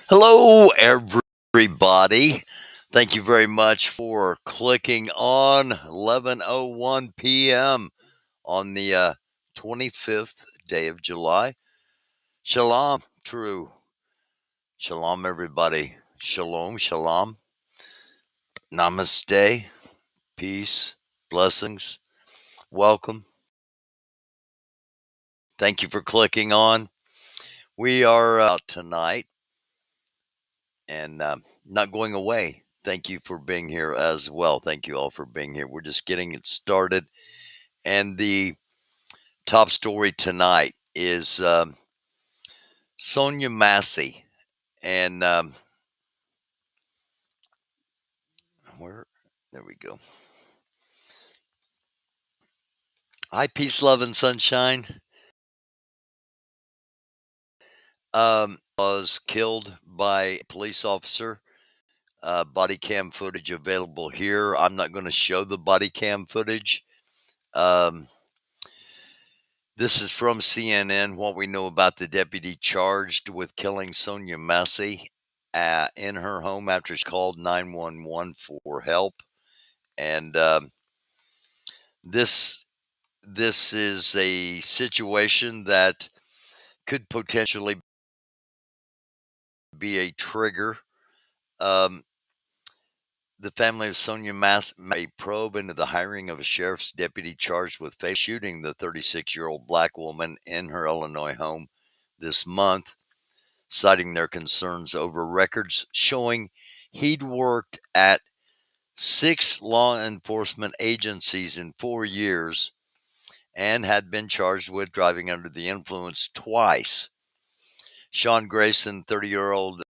Hello, everybody. Thank you very much for clicking on 11:01 p.m. on the 25th day of July. Shalom, true. Shalom, everybody. Shalom, shalom. Namaste. Peace. Blessings. Welcome. Thank you for clicking on. We are out tonight and not going away. Thank you for being here as well. Thank you all for being here. We're just getting it started. And the top story tonight is Sonya Massey. And where? There we go. Hi, peace, love, and sunshine. Was killed by a police officer. Body cam footage available here. I'm not going to show the body cam footage. Um, This is from CNN. What we know about the deputy charged with killing Sonya Massey in her home after she called 911 for help. And this this is a situation that could potentially be a trigger. Um, the family of Sonya Massey made a probe into the hiring of a sheriff's deputy charged with shooting the 36-year-old black woman in her Illinois home this month, citing their concerns over records showing he'd worked at 6 law enforcement agencies in 4 years and had been charged with driving under the influence twice. Sean Grayson, 30-year-old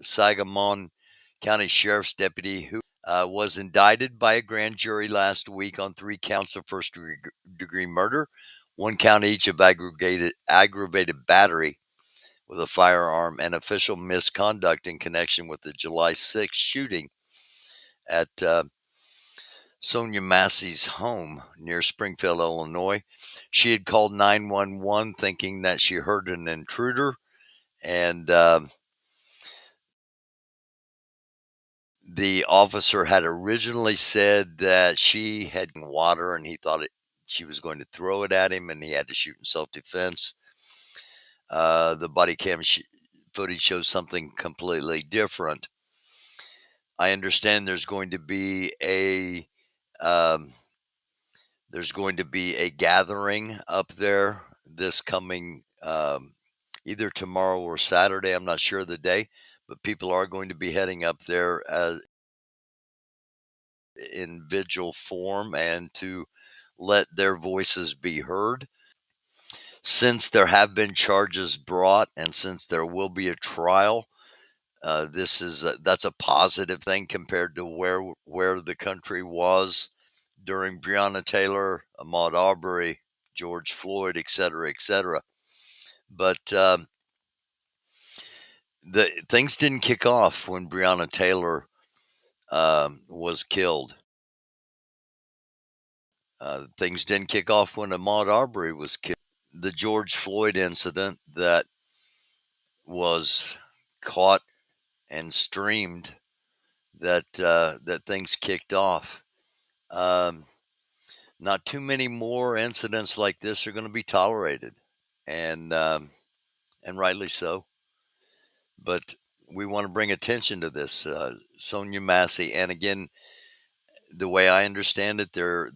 Sangamon County Sheriff's deputy who was indicted by a grand jury last week on 3 counts of first-degree murder, 1 count each of aggravated battery with a firearm and official misconduct in connection with the July 6th shooting at Sonya Massey's home near Springfield, Illinois. She had called 911 thinking that she heard an intruder, and the officer had originally said that she had water and he thought she was going to throw it at him and he had to shoot in self-defense. The body cam footage shows something completely different. I understand um, there's going to be a gathering up there this coming either tomorrow or Saturday. I'm not sure of the day, but people are going to be heading up there in vigil form and to let their voices be heard. Since there have been charges brought and since there will be a trial, that's a positive thing compared to where the country was during Breonna Taylor, Ahmaud Arbery, George Floyd, et cetera, et cetera. But the things didn't kick off when Breonna Taylor was killed. Things didn't kick off when Ahmaud Arbery was killed. The George Floyd incident that was caught and streamed that things kicked off. Um, Not too many more incidents like this are going to be tolerated, and rightly so. But we want to bring attention to this, Sonya Massey, and again, the way I understand it, there's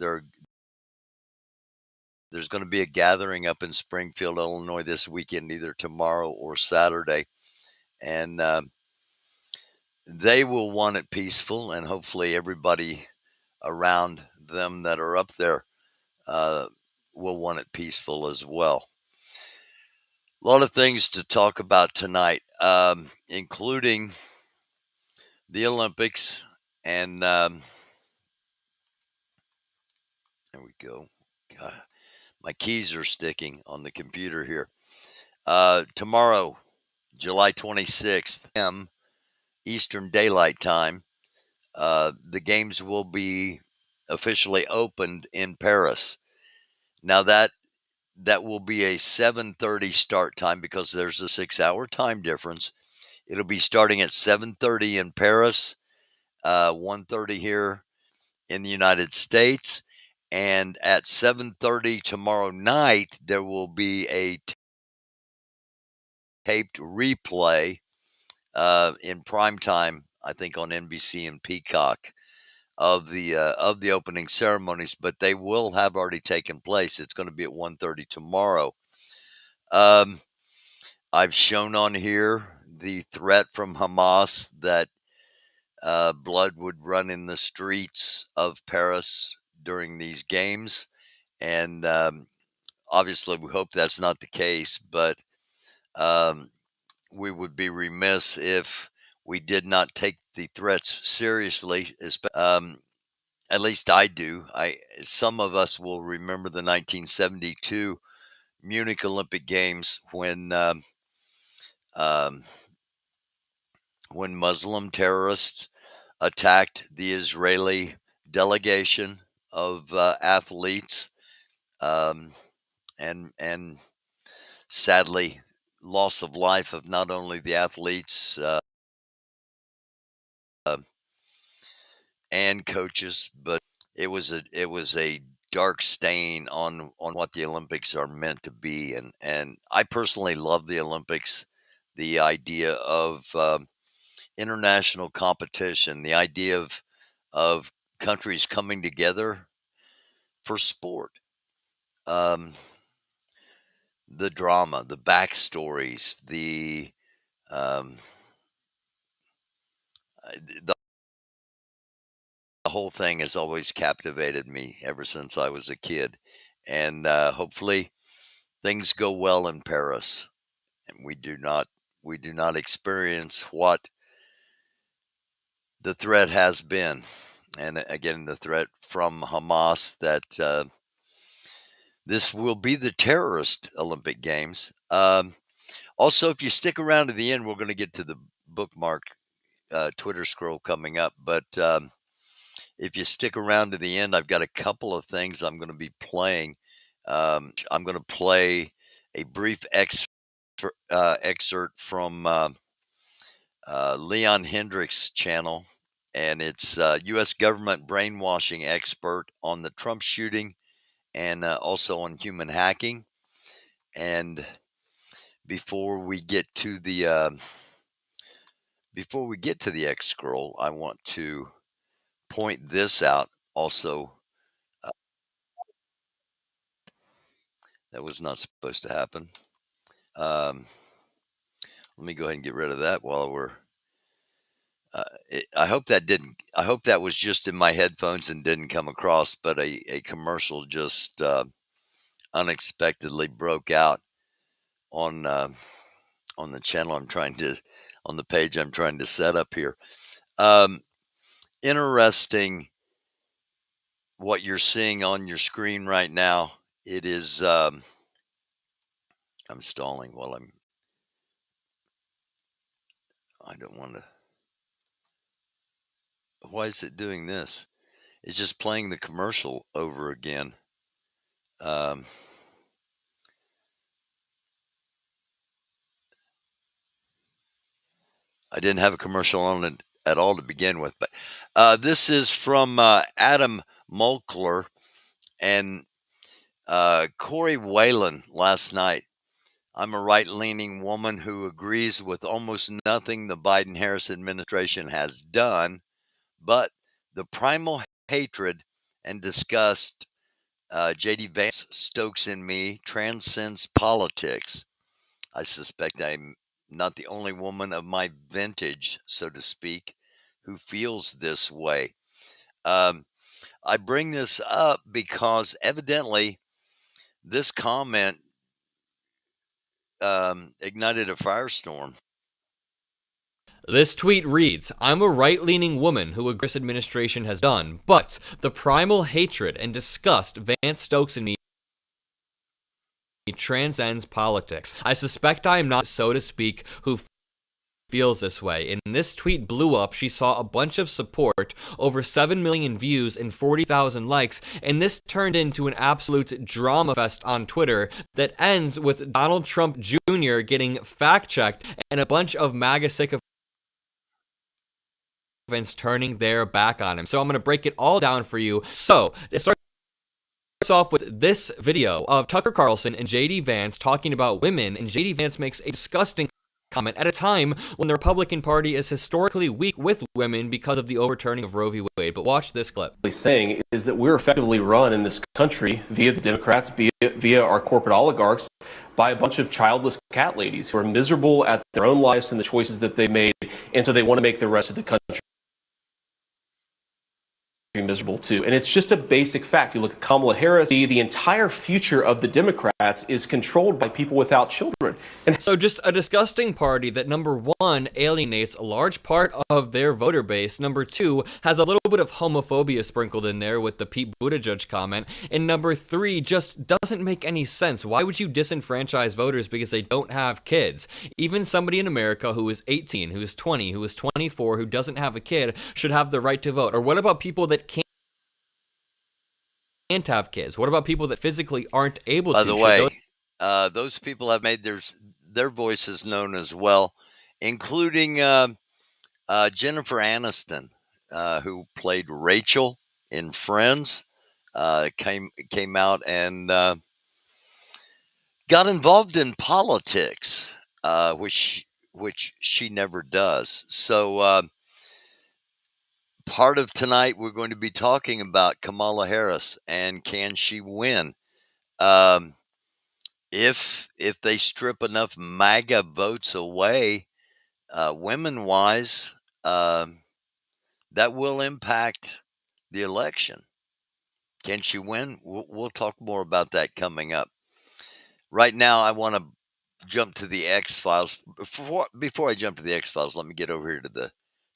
going to be a gathering up in Springfield, Illinois, this weekend, either tomorrow or Saturday, and they will want it peaceful, and hopefully everybody around them that are up there uh, will want it peaceful as well. A lot of things to talk about tonight, including the Olympics. And there we go. God, my keys are sticking on the computer here. Tomorrow, July 26th, Eastern Daylight Time, the games will be officially opened in Paris. Now that will be a 7:30 start time because there's a 6-hour time difference. It'll be starting at 7:30 in Paris, 1:30 here in the United States, and at 7:30 tomorrow night there will be a taped replay in prime time, I think on NBC and Peacock, of the opening ceremonies, but they will have already taken place. It's going to be at 1:30 tomorrow. I've shown on here the threat from Hamas that blood would run in the streets of Paris during these games, and obviously we hope that's not the case, but um, we would be remiss if we did not take the threats seriously. At least I do. Some of us will remember the 1972 Munich Olympic Games um, when Muslim terrorists attacked the Israeli delegation of athletes, um, and sadly, loss of life of not only the athletes and coaches, but it was a dark stain on what the Olympics are meant to be. And I personally love the Olympics, the idea of international competition, the idea of countries coming together for sport, um, the drama, the backstories, um, the whole thing has always captivated me ever since I was a kid, and hopefully things go well in Paris, and we do not experience what the threat has been, and again the threat from Hamas that this will be the terrorist Olympic Games. Also, if you stick around to the end, we're going to get to the bookmark Twitter scroll coming up. But if you stick around to the end, I've got a couple of things I'm going to be playing. I'm going to play a brief excerpt from Leon Hendricks' channel, and it's U.S. government brainwashing expert on the Trump shooting and also on human hacking. And before we get to the X scroll, I want to point this out also. Uh, that was not supposed to happen. Um, let me go ahead and get rid of that while we're. I hope that didn't. I hope that was just in my headphones and didn't come across. But a commercial just unexpectedly broke out on on the channel on the page I'm trying to set up here. Um, Interesting what you're seeing on your screen right now. It is. I'm stalling while I don't want to. Why is it doing this? It's just playing the commercial over again. Um, I didn't have a commercial on it at all to begin with, but this is from Adam Molkler and Corey Whalen last night. I'm a right leaning woman who agrees with almost nothing the Biden Harris administration has done, but the primal hatred and disgust J.D. Vance stokes in me transcends politics. I suspect I'm not the only woman of my vintage, so to speak, who feels this way. Um, I bring this up because evidently this comment ignited a firestorm. This tweet reads, I'm a right-leaning woman who agrees this administration has done, but the primal hatred and disgust Vance stokes in me transcends politics. I suspect I am not, so to speak, who feels this way. And this tweet blew up. She saw a bunch of support, over 7 million views and 40,000 likes, and this turned into an absolute drama fest on Twitter that ends with Donald Trump Jr. getting fact-checked and a bunch of MAGA sycophants turning their back on him. So I'm going to break it all down for you. So it starts off with this video of Tucker Carlson and JD Vance talking about women, and JD Vance makes a disgusting comment at a time when the Republican Party is historically weak with women because of the overturning of Roe v. Wade. But watch this clip. Saying is that we're effectively run in this country via the Democrats, via our corporate oligarchs, by a bunch of childless cat ladies who are miserable at their own lives and the choices that they made, and so they want to make the rest of the country miserable too. And it's just a basic fact. You look at Kamala Harris, the entire future of the Democrats is controlled by people without children. And so just a disgusting party that, number one, alienates a large part of their voter base. Number two, has a little bit of homophobia sprinkled in there with the Pete Buttigieg comment. And number three, just doesn't make any sense. Why would you disenfranchise voters because they don't have kids? Even somebody in America who is 18, who is 20, who is 24, who doesn't have a kid should have the right to vote. Or what about people that can't have kids? What about people that physically aren't able to? By the way, those people have made their voices known as well, including Jennifer Aniston, who played Rachel in Friends, came out and got involved in politics, which she never does. So part of tonight, we're going to be talking about Kamala Harris and can she win? If they strip enough MAGA votes away, women-wise, that will impact the election. Can she win? We'll talk more about that coming up. Right now, I want to jump to the X-Files. Before I jump to the X-Files, let me get over here to the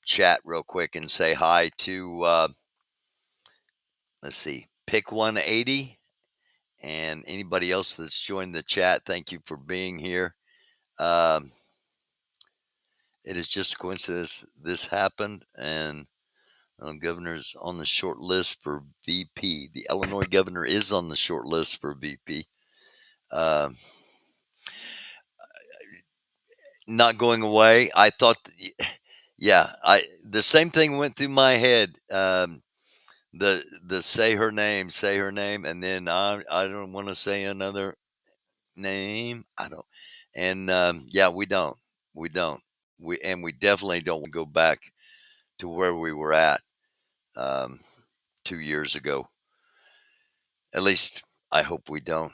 chat real quick and say hi to, let's see, Pick 180 and anybody else that's joined the chat. Thank you for being here. It is just a coincidence this happened, and governor's on the short list for VP. The Illinois governor is on the short list for VP. Not going away. I thought, the same thing went through my head. The say her name, and then I don't want to say another name. I don't, and we don't, we definitely don't go back to where we were at 2 years ago. At least I hope we don't.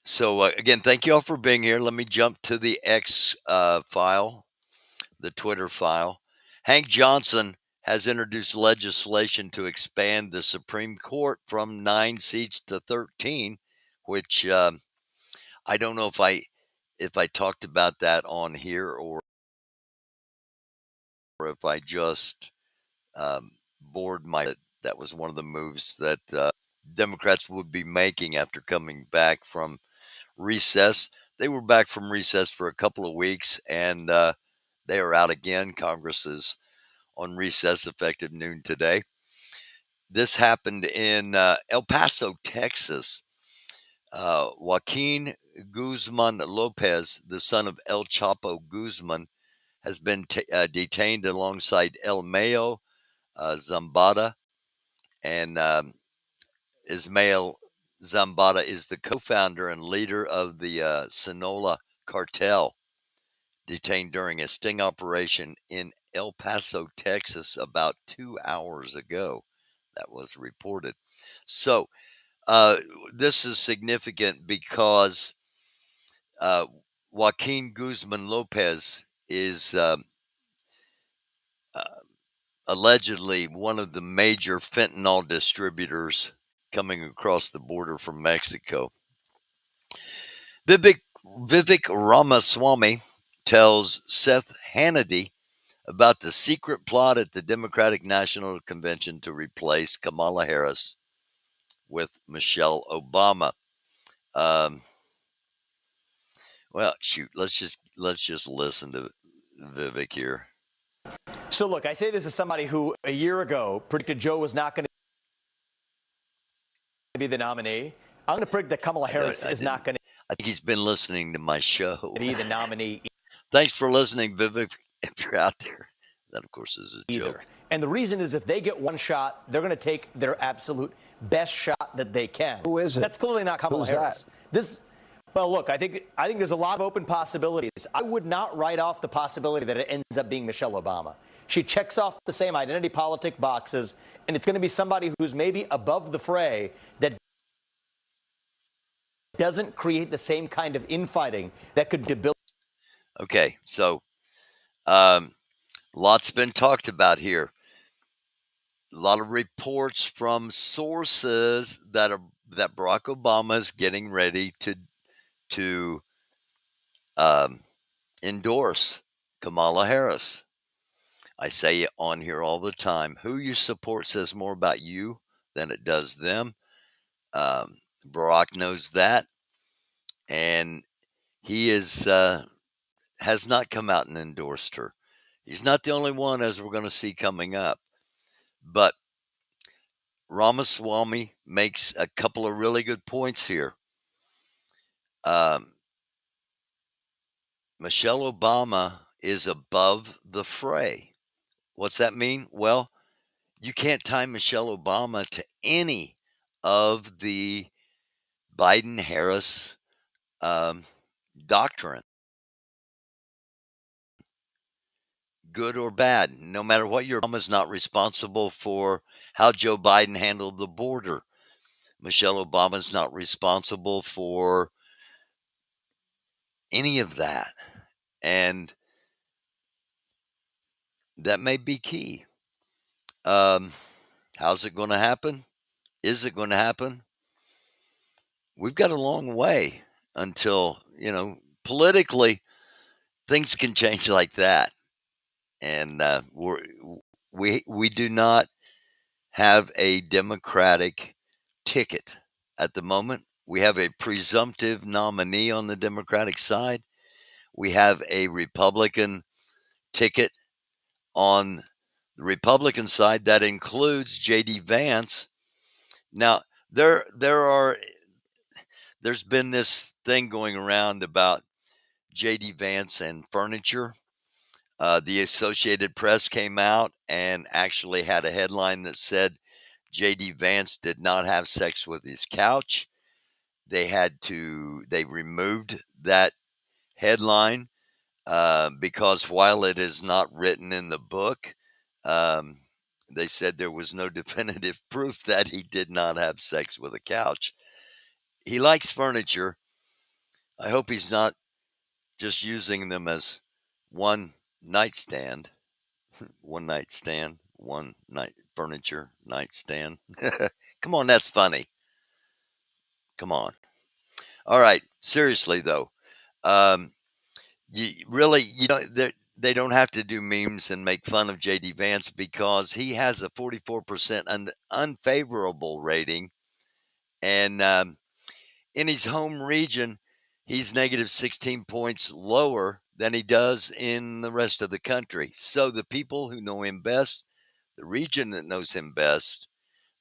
So again, thank you all for being here. Let me jump to the X file, the Twitter file. Hank Johnson has introduced legislation to expand the Supreme Court from 9 seats to 13, which I don't know if I talked about that on here or if I just bored my. That was one of the moves that Democrats would be making after coming back from recess. They were back from recess for a couple of weeks, and they are out again. Congress is on recess effective noon today. This happened in El Paso, Texas. Joaquin Guzman Lopez, the son of El Chapo Guzman, has been detained alongside El Mayo Zambada, and Ismael Zambada is the co-founder and leader of the Sinaloa cartel, detained during a sting operation in El Paso, Texas, about 2 hours ago. That was reported. So this is significant because Joaquin Guzman Lopez is allegedly one of the major fentanyl distributors coming across the border from Mexico. Vivek Ramaswamy tells Seth Hannity about the secret plot at the Democratic National Convention to replace Kamala Harris with Michelle Obama. Well, shoot, let's just listen to Vivek here. So look, I say this as somebody who a year ago predicted Joe was not going to be the nominee. I'm going to predict that Kamala Harris is not going I think he's been listening to my show. to be the nominee Thanks for listening, Vivek. If you're out there, that of course is a either. joke. And the reason is if they get one shot, they're going to take their absolute best shot that they can. Who is it? That's clearly not Kamala Who's Harris. that? Well, look, I think there's a lot of open possibilities. I would not write off the possibility that it ends up being Michelle Obama. She checks off the same identity politic boxes, and it's going to be somebody who's maybe above the fray that doesn't create the same kind of infighting that could debilitate. Okay, so lots been talked about here. A lot of reports from sources that Barack Obama is getting ready to endorse Kamala Harris. I say it on here all the time. Who you support says more about you than it does them. Barack knows that, and he has not come out and endorsed her. He's not the only one, as we're going to see coming up. But Ramaswamy makes a couple of really good points here. Michelle Obama is above the fray. What's that mean? Well, you can't tie Michelle Obama to any of the Biden-Harris doctrine, good or bad. No matter what, Obama's not responsible for how Joe Biden handled the border. Michelle Obama's not responsible for any of that. And that may be key. How's it going to happen? Is it going to happen? We've got a long way until, politically, things can change like that. And we do not have a Democratic ticket at the moment. We have a presumptive nominee on the Democratic side. We have a Republican ticket on the Republican side that includes J.D. Vance. Now, there's been this thing going around about J.D. Vance and furniture. The Associated Press came out and actually had a headline that said J.D. Vance did not have sex with his couch. They removed that headline because while it is not written in the book, they said there was no definitive proof that he did not have sex with a couch. He likes furniture. I hope he's not just using them as one nightstand, one night furniture nightstand. Come on, that's funny. Come on. All right, seriously though, they don't have to do memes and make fun of J.D. Vance because he has a 44% unfavorable rating, and in his home region, he's negative 16 points lower than he does in the rest of the country. So the people who know him best, the region that knows him best,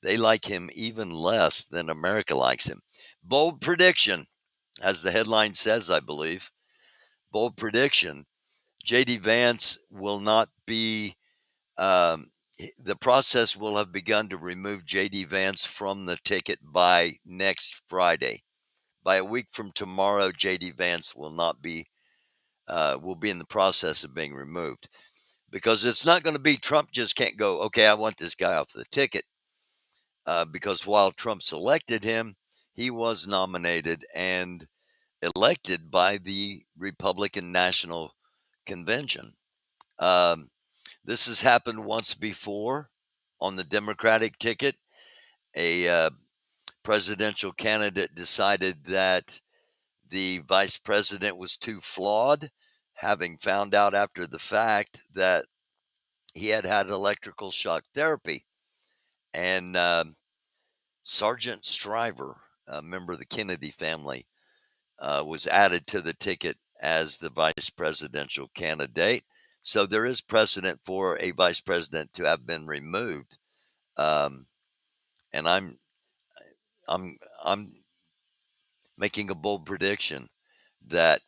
they like him even less than America likes him. Bold prediction, as the headline says, I believe. Bold prediction. J.D. Vance will not be, the process will have begun to remove J.D. Vance from the ticket by next Friday. By a week from tomorrow, J.D. Vance will be in the process of being removed. Because it's not going to be Trump just can't go, okay, I want this guy off the ticket. Because while Trump selected him, he was nominated and elected by the Republican National Convention. This has happened once before on the Democratic ticket. A presidential candidate decided that the vice president was too flawed, having found out after the fact that he had electrical shock therapy. And Sergeant Stryver, a member of the Kennedy family, was added to the ticket as the vice presidential candidate. So there is precedent for a vice president to have been removed. Um, and I'm I'm making a bold prediction that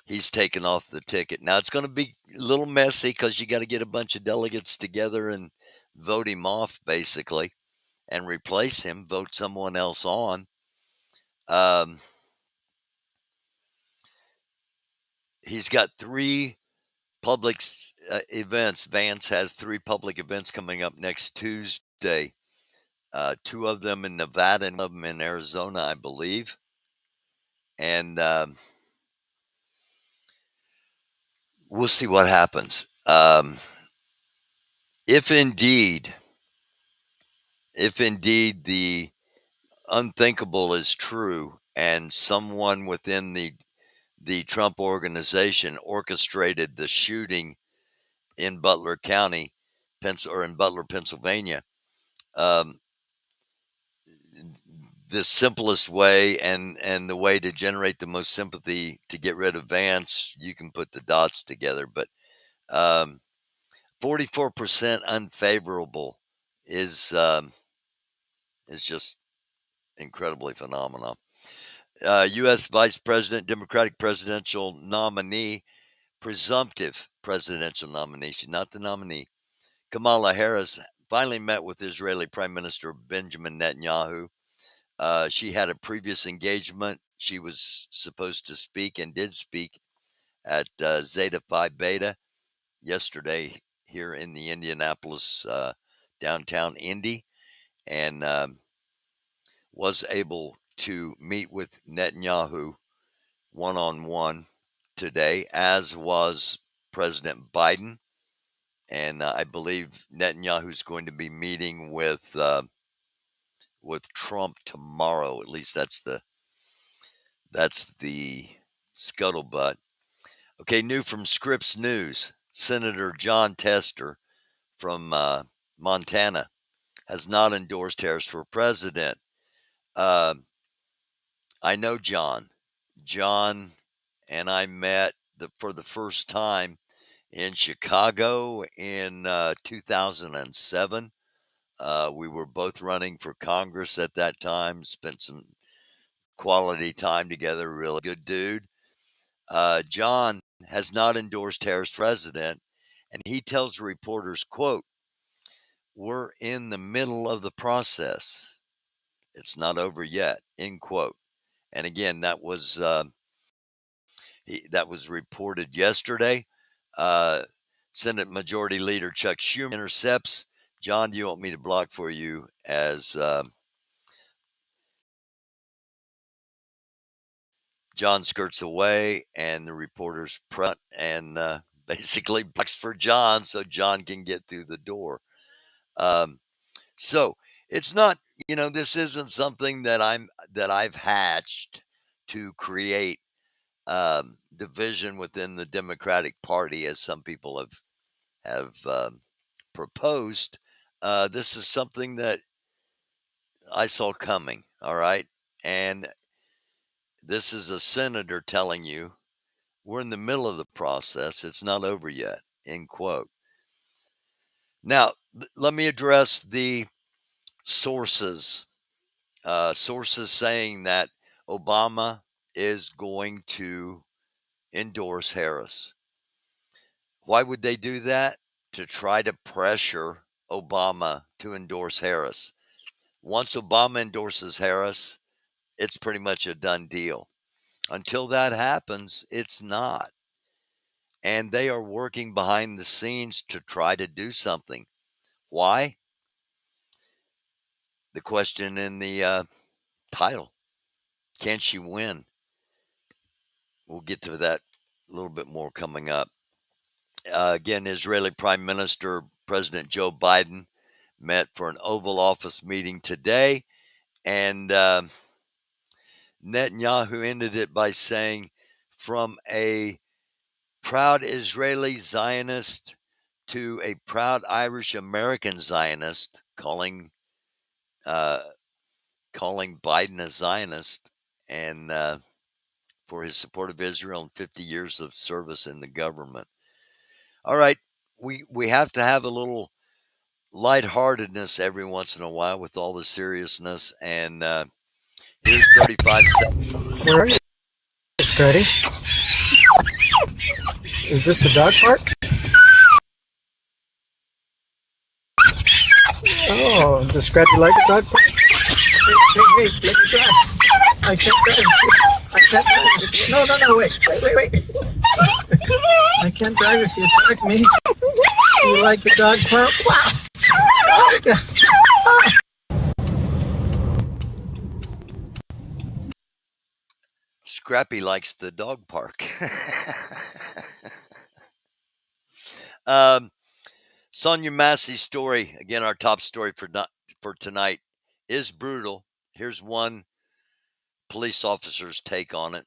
he's taken off the ticket. Now it's going to be a little messy because you got to get a bunch of delegates together and vote him off, basically, and replace him, vote someone else on. Um, he's got three public events. Vance has three public events coming up next Tuesday. Two of them in Nevada and one of them in Arizona, I believe. And we'll see what happens. If indeed the unthinkable is true and someone within the Trump organization orchestrated the shooting in Butler County, or in Butler, Pennsylvania, um, the simplest way and the way to generate the most sympathy to get rid of Vance, you can put the dots together. But 44% unfavorable is just incredibly phenomenal. U.S. Vice President, Democratic presidential nominee, presumptive presidential nominee, she's not the nominee, Kamala Harris finally met with Israeli Prime Minister Benjamin Netanyahu. She had a previous engagement. She was supposed to speak and did speak at Zeta Phi Beta yesterday here in the Indianapolis downtown Indy, and was able to meet with Netanyahu one on one today, as was President Biden. And I believe Netanyahu's going to be meeting with Trump tomorrow. At least that's the scuttlebutt. Okay, new from Scripps News. Senator John Tester from Montana has not endorsed Harris for president. Uh, I know John. John and I met for the first time in Chicago in 2007. We were both running for Congress at that time, spent some quality time together, really good dude. John has not endorsed Harris for president, and he tells reporters, quote, "We're in the middle of the process. It's not over yet," end quote. And again, that was reported yesterday. Uh, Senate Majority Leader Chuck Schumer intercepts. John, do you want me to block for you as John skirts away and the reporters front and basically blocks for John so John can get through the door. So it's not, this isn't something that I've hatched to create division within the Democratic Party, as some people have proposed. This is something that I saw coming. All right, and this is a senator telling you we're in the middle of the process. It's not over yet. End quote. Now, let me address the sources. Sources saying that Obama is going to endorse Harris. Why would they do that? To try to pressure Obama to endorse Harris. Once Obama endorses Harris, it's pretty much a done deal. Until that happens, it's not. And they are working behind the scenes to try to do something. Why? The question in the title. Can she win? We'll get to that a little bit more coming up. Again, Israeli Prime Minister President Joe Biden met for an Oval Office meeting today, and Netanyahu ended it by saying, from a proud Israeli Zionist to a proud Irish American Zionist, calling Biden a Zionist, and for his support of Israel and 50 years of service in the government. All right, we have to have a little lightheartedness every once in a while with all the seriousness. And here's 35 seconds. Where are you, Scratty? Is this the dog park? Oh, does Scratchy like the dog park? Hey, let me drive. I can't drive. I can't drive. No, wait. I can't drive if you attack me. You like the dog park? Wow. Scrappy likes the dog park. Sonya Massey's story, again, our top story for tonight, is brutal. Here's one police officer's take on it.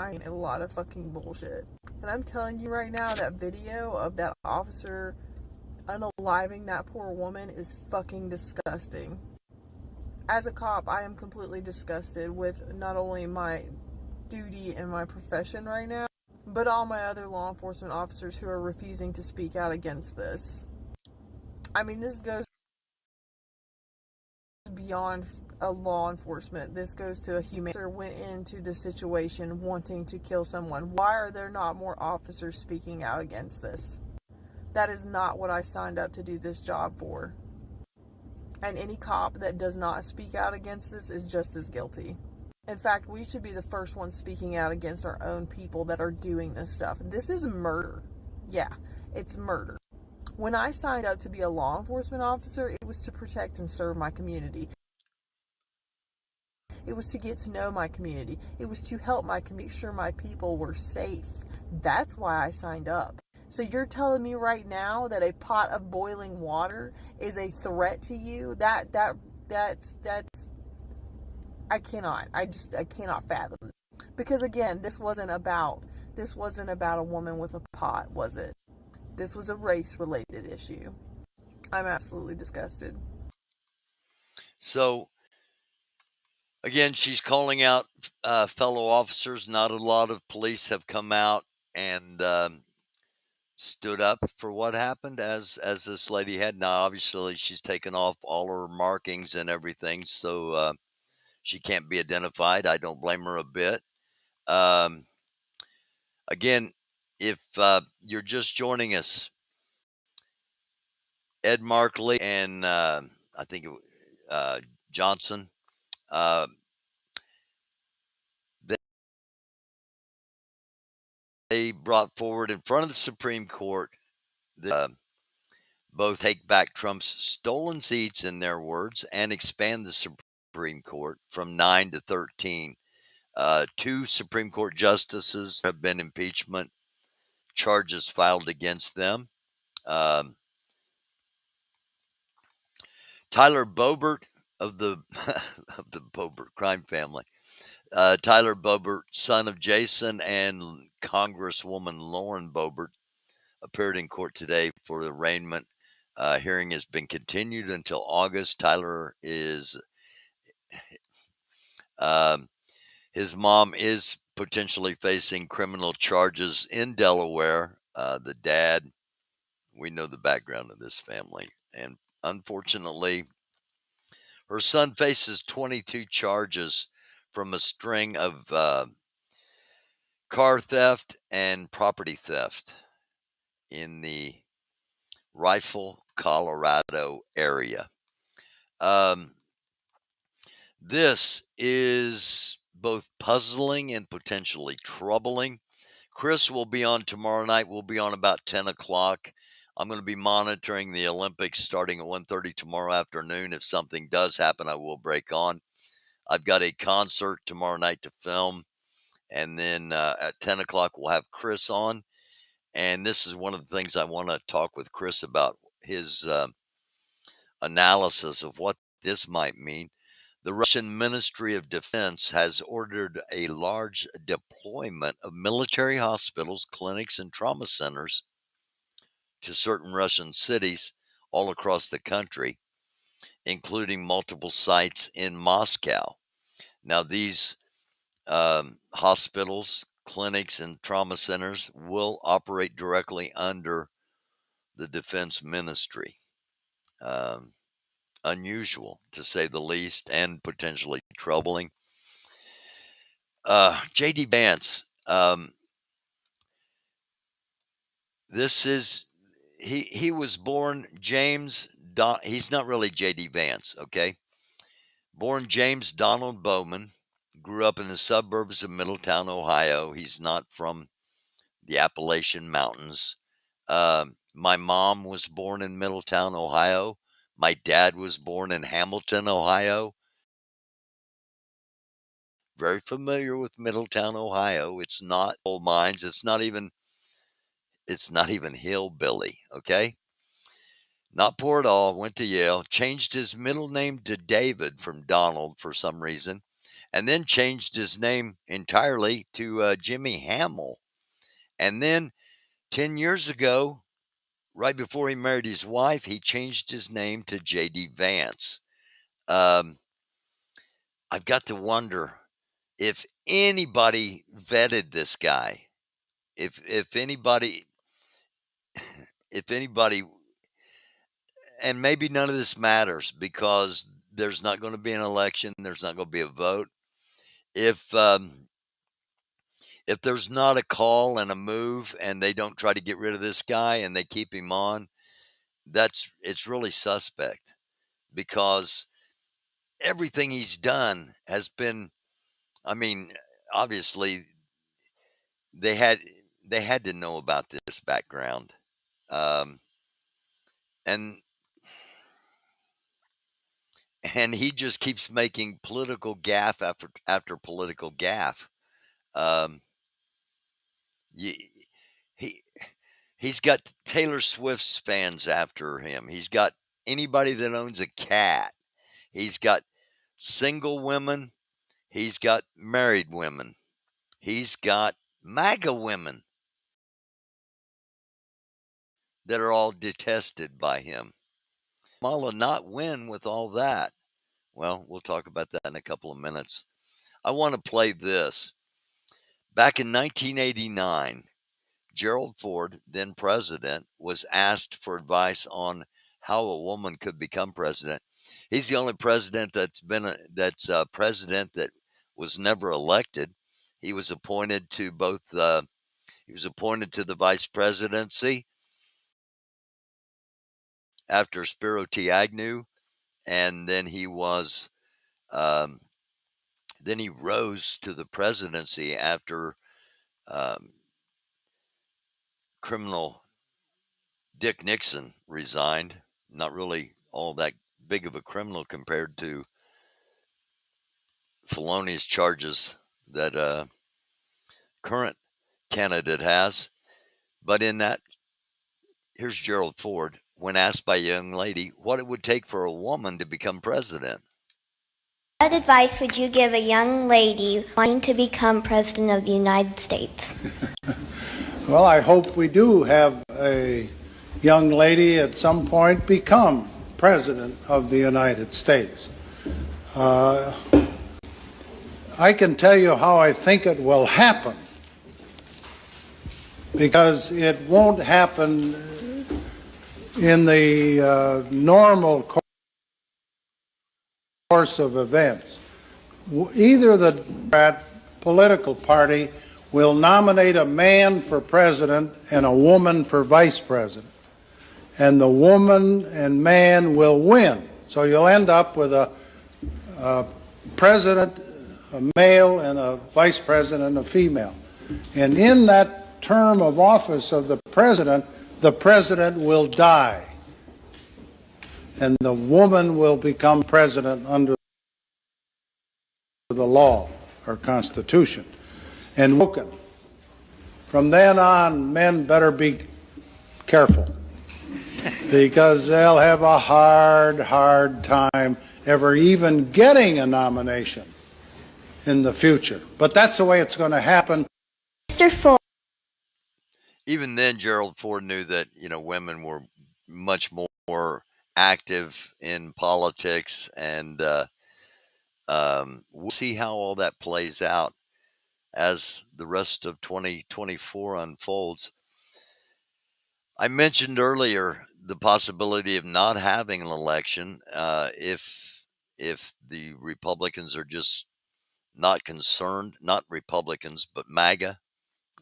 A lot of fucking bullshit. And I'm telling you right now, that video of that officer unaliving that poor woman is fucking disgusting. As a cop, I am completely disgusted with not only my duty and my profession right now, but all my other law enforcement officers who are refusing to speak out against this. I mean, this goes beyond a law enforcement. This goes to a human. Went into the situation wanting to kill someone. Why are there not more officers speaking out against this? That is not what I signed up to do this job for. And any cop that does not speak out against this is just as guilty. In fact, we should be the first ones speaking out against our own people that are doing this stuff. This is murder. Yeah, it's murder. When I signed up to be a law enforcement officer, it was to protect and serve my community. It was to get to know my community. It was to help my community, make sure my people were safe. That's why I signed up. So you're telling me right now that a pot of boiling water is a threat to you? That's I cannot fathom it. Because again, this wasn't about a woman with a pot, was it? This was a race-related issue. I'm absolutely disgusted. So, again, she's calling out fellow officers. Not a lot of police have come out and stood up for what happened as this lady had. Now, obviously, she's taken off all her markings and everything, so she can't be identified. I don't blame her a bit. Again, if you're just joining us, Ed Markley and I think Johnson, they brought forward in front of the Supreme Court both take back Trump's stolen seats, in their words, and expand the Supreme Court from 9 to 13. 2 Supreme Court justices have been impeachment charges filed against them. Tyler Boebert of the of the Boebert crime family. Tyler Boebert, son of Jason and Congresswoman Lauren Boebert, appeared in court today for the arraignment. Hearing has been continued until August. Tyler is his mom is potentially facing criminal charges in Delaware. The dad, we know the background of this family, and unfortunately, her son faces 22 charges from a string of car theft and property theft in the Rifle, Colorado area. This is both puzzling and potentially troubling. Chris will be on tomorrow night. We'll be on about 10 o'clock. I'm going to be monitoring the Olympics starting at 1:30 tomorrow afternoon. If something does happen, I will break on. I've got a concert tomorrow night to film. And then at 10 o'clock, we'll have Chris on. And this is one of the things I want to talk with Chris about, his analysis of what this might mean. The Russian Ministry of Defense has ordered a large deployment of military hospitals, clinics, and trauma centers to certain Russian cities all across the country, including multiple sites in Moscow. Now, these hospitals, clinics and trauma centers will operate directly under the defense ministry. Unusual, to say the least, and potentially troubling. J.D. Vance, this is, he was born James, he's not really J.D. Vance, okay? Born James Donald Bowman, grew up in the suburbs of Middletown, Ohio. He's not from the Appalachian Mountains. My mom was born in Middletown, Ohio. My dad was born in Hamilton, Ohio. Very familiar with Middletown, Ohio. It's not coal mines. It's not even hillbilly, okay? Not poor at all. Went to Yale. Changed his middle name to David from Donald for some reason, and then changed his name entirely to Jimmy Hamill. And then 10 years ago, right before he married his wife, he changed his name to J.D. Vance. I've got to wonder if anybody vetted this guy. If anybody, and maybe none of this matters because there's not going to be an election, there's not going to be a vote. If there's not a call and a move, and they don't try to get rid of this guy and they keep him on, it's really suspect, because everything he's done has been, I mean, obviously they had to know about this background, and he just keeps making political gaffe after political gaffe. Um, he he's got Taylor Swift's fans after him. He's got anybody that owns a cat. He's got single women. He's got married women. He's got MAGA women that are all detested by him. Kamala not win with all that? Well, we'll talk about that in a couple of minutes. I want to play this. Back in 1989, Gerald Ford, then president, was asked for advice on how a woman could become president. He's the only president that's a president that was never elected. He was appointed to the vice presidency after Spiro T. Agnew, and then he rose to the presidency after criminal Dick Nixon resigned. Not really all that big of a criminal compared to felonious charges that current candidate has. But in that, here's Gerald Ford when asked by a young lady what it would take for a woman to become president. What advice would you give a young lady wanting to become president of the United States? Well, I hope we do have a young lady at some point become president of the United States. I can tell you how I think it will happen, because it won't happen in the normal course of events. Either the Democrat political party will nominate a man for president and a woman for vice president, and the woman and man will win. So you'll end up with a president, a male, and a vice president, a female. And in that term of office of the president will die, and the woman will become president under the law or Constitution. And from then on, men better be careful, because they'll have a hard time ever even getting a nomination in the future. But that's the way it's going to happen. Mr. Ford. Even then, Gerald Ford knew that, women were much more active in politics, and we'll see how all that plays out. as the rest of 2024 unfolds. I mentioned earlier the possibility of not having an election if the Republicans are just not concerned, not Republicans, but MAGA,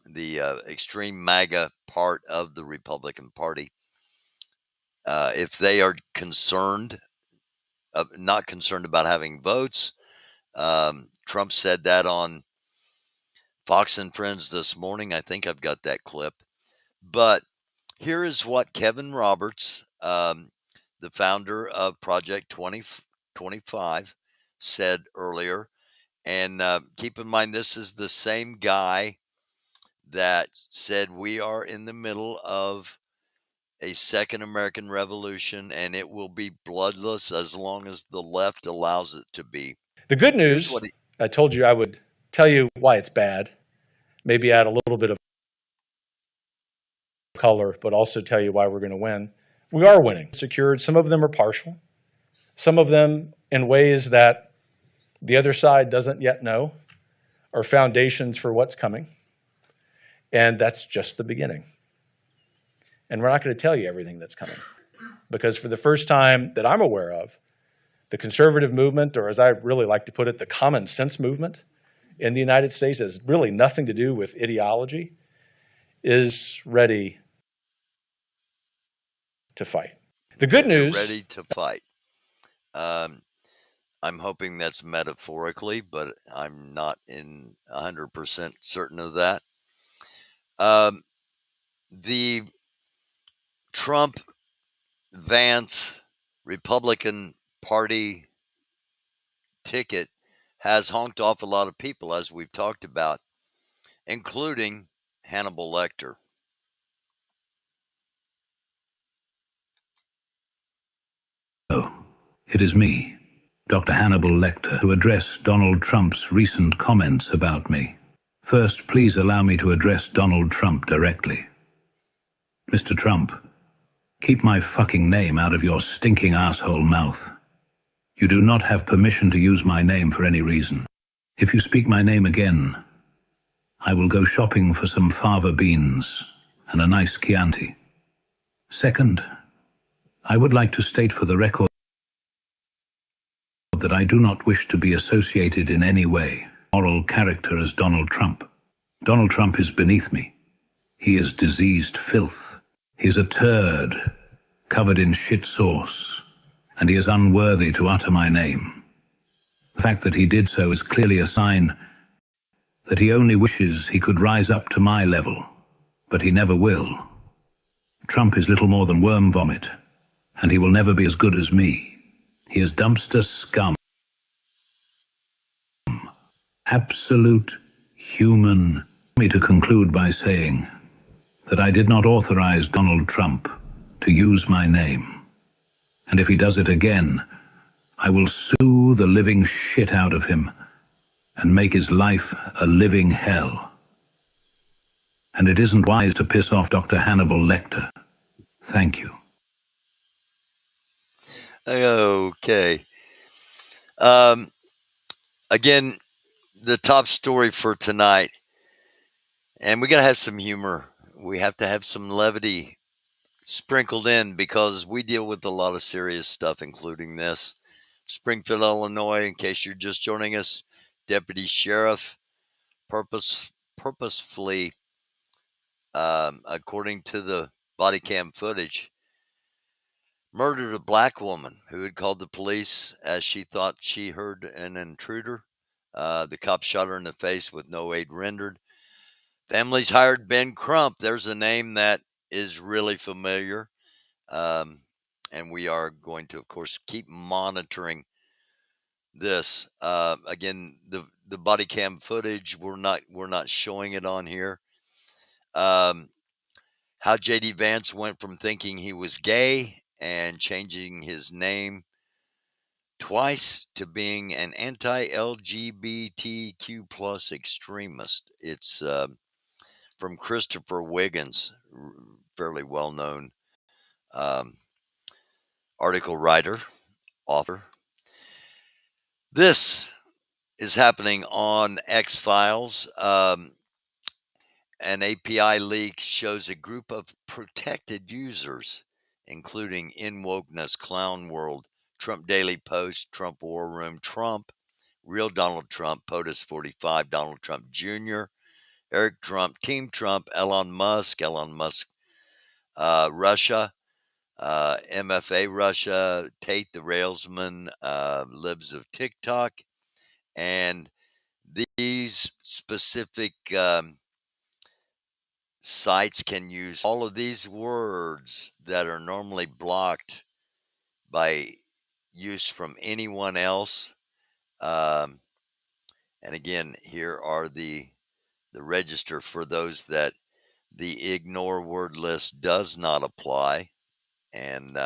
the extreme MAGA part of the Republican Party. If they are concerned, not concerned about having votes, Trump said that on Fox and Friends this morning. I think I've got that clip. But here is what Kevin Roberts, the founder of Project 2025, said earlier. And keep in mind, this is the same guy that said we are in the middle of a second American Revolution and it will be bloodless as long as the left allows it to be. The good Here's news, what I told you I would tell you why it's bad, maybe add a little bit of color, but also tell you why we're going to win. We are winning. Secured. Some of them are partial. Some of them in ways that the other side doesn't yet know are foundations for what's coming. And that's just the beginning. And we're not going to tell you everything that's coming. Because for the first time that I'm aware of, the conservative movement, or as I really like to put it, the common sense movement in the United States has really nothing to do with ideology, is ready to fight. The good news... ready to fight. I'm hoping that's metaphorically, but I'm not in 100% certain of that. The Trump-Vance Republican Party ticket has honked off a lot of people, as we've talked about, including Hannibal Lecter. Oh, it is me, Dr. Hannibal Lecter, to address Donald Trump's recent comments about me. First, please allow me to address Donald Trump directly. Mr. Trump, keep my fucking name out of your stinking asshole mouth. You do not have permission to use my name for any reason. If you speak my name again, I will go shopping for some fava beans and a nice Chianti. Second, I would like to state for the record that I do not wish to be associated in any way, moral character as Donald Trump. Donald Trump is beneath me. He is diseased filth. He is a turd, covered in shit sauce, and he is unworthy to utter my name. The fact that he did so is clearly a sign that he only wishes he could rise up to my level, but he never will. Trump is little more than worm vomit, and he will never be as good as me. He is dumpster scum. Absolute human. Me to conclude by saying that I did not authorize Donald Trump to use my name. And if he does it again, I will sue the living shit out of him and make his life a living hell. And it isn't wise to piss off Dr. Hannibal Lecter. Thank you. Okay. Again, the top story for tonight, and we got to have some humor. We have to have some levity sprinkled in because we deal with a lot of serious stuff, including this. Springfield, Illinois, in case you're just joining us, deputy sheriff purposefully, according to the body cam footage, murdered a black woman who had called the police as she thought she heard an intruder. The cop shot her in the face with no aid rendered. Families hired Ben Crump. There's a name that is really familiar. And we are going to, of course, keep monitoring this. Again, the body cam footage, we're not showing it on here. How JD Vance went from thinking he was gay and changing his name twice to being an anti-LGBTQ plus extremist. It's from Christopher Wiggins, fairly well-known article writer, author. This is happening on X Files. An API leak shows a group of protected users, including In Wokeness, Clown World, Trump Daily Post, Trump War Room, Trump, Real Donald Trump, POTUS 45, Donald Trump Jr., Eric Trump, Team Trump, Elon Musk, Russia, MFA Russia, Tate the Railsman, Libs of TikTok, and these specific sites can use all of these words that are normally blocked by use from anyone else. Um, and again, here are the register for those that the ignore word list does not apply. And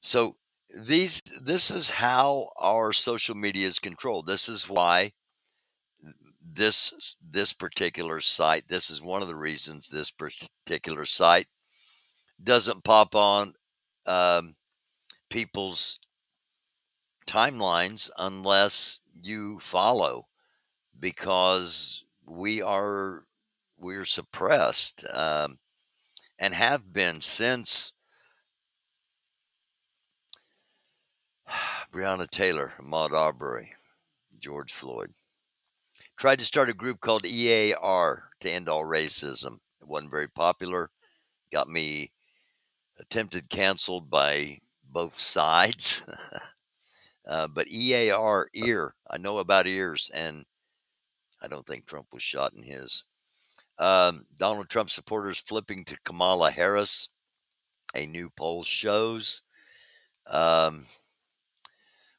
so this is how our social media is controlled. This is why this particular site, this is one of the reasons this particular site doesn't pop on people's timelines unless you follow, because we're suppressed, and have been since Breonna Taylor, Ahmaud Arbery, George Floyd. Tried to start a group called EAR to end all racism. It wasn't very popular. Got me attempted canceled by both sides. But EAR, ear, I know about ears, and I don't think Trump was shot in his. Donald Trump supporters flipping to Kamala Harris, a new poll shows.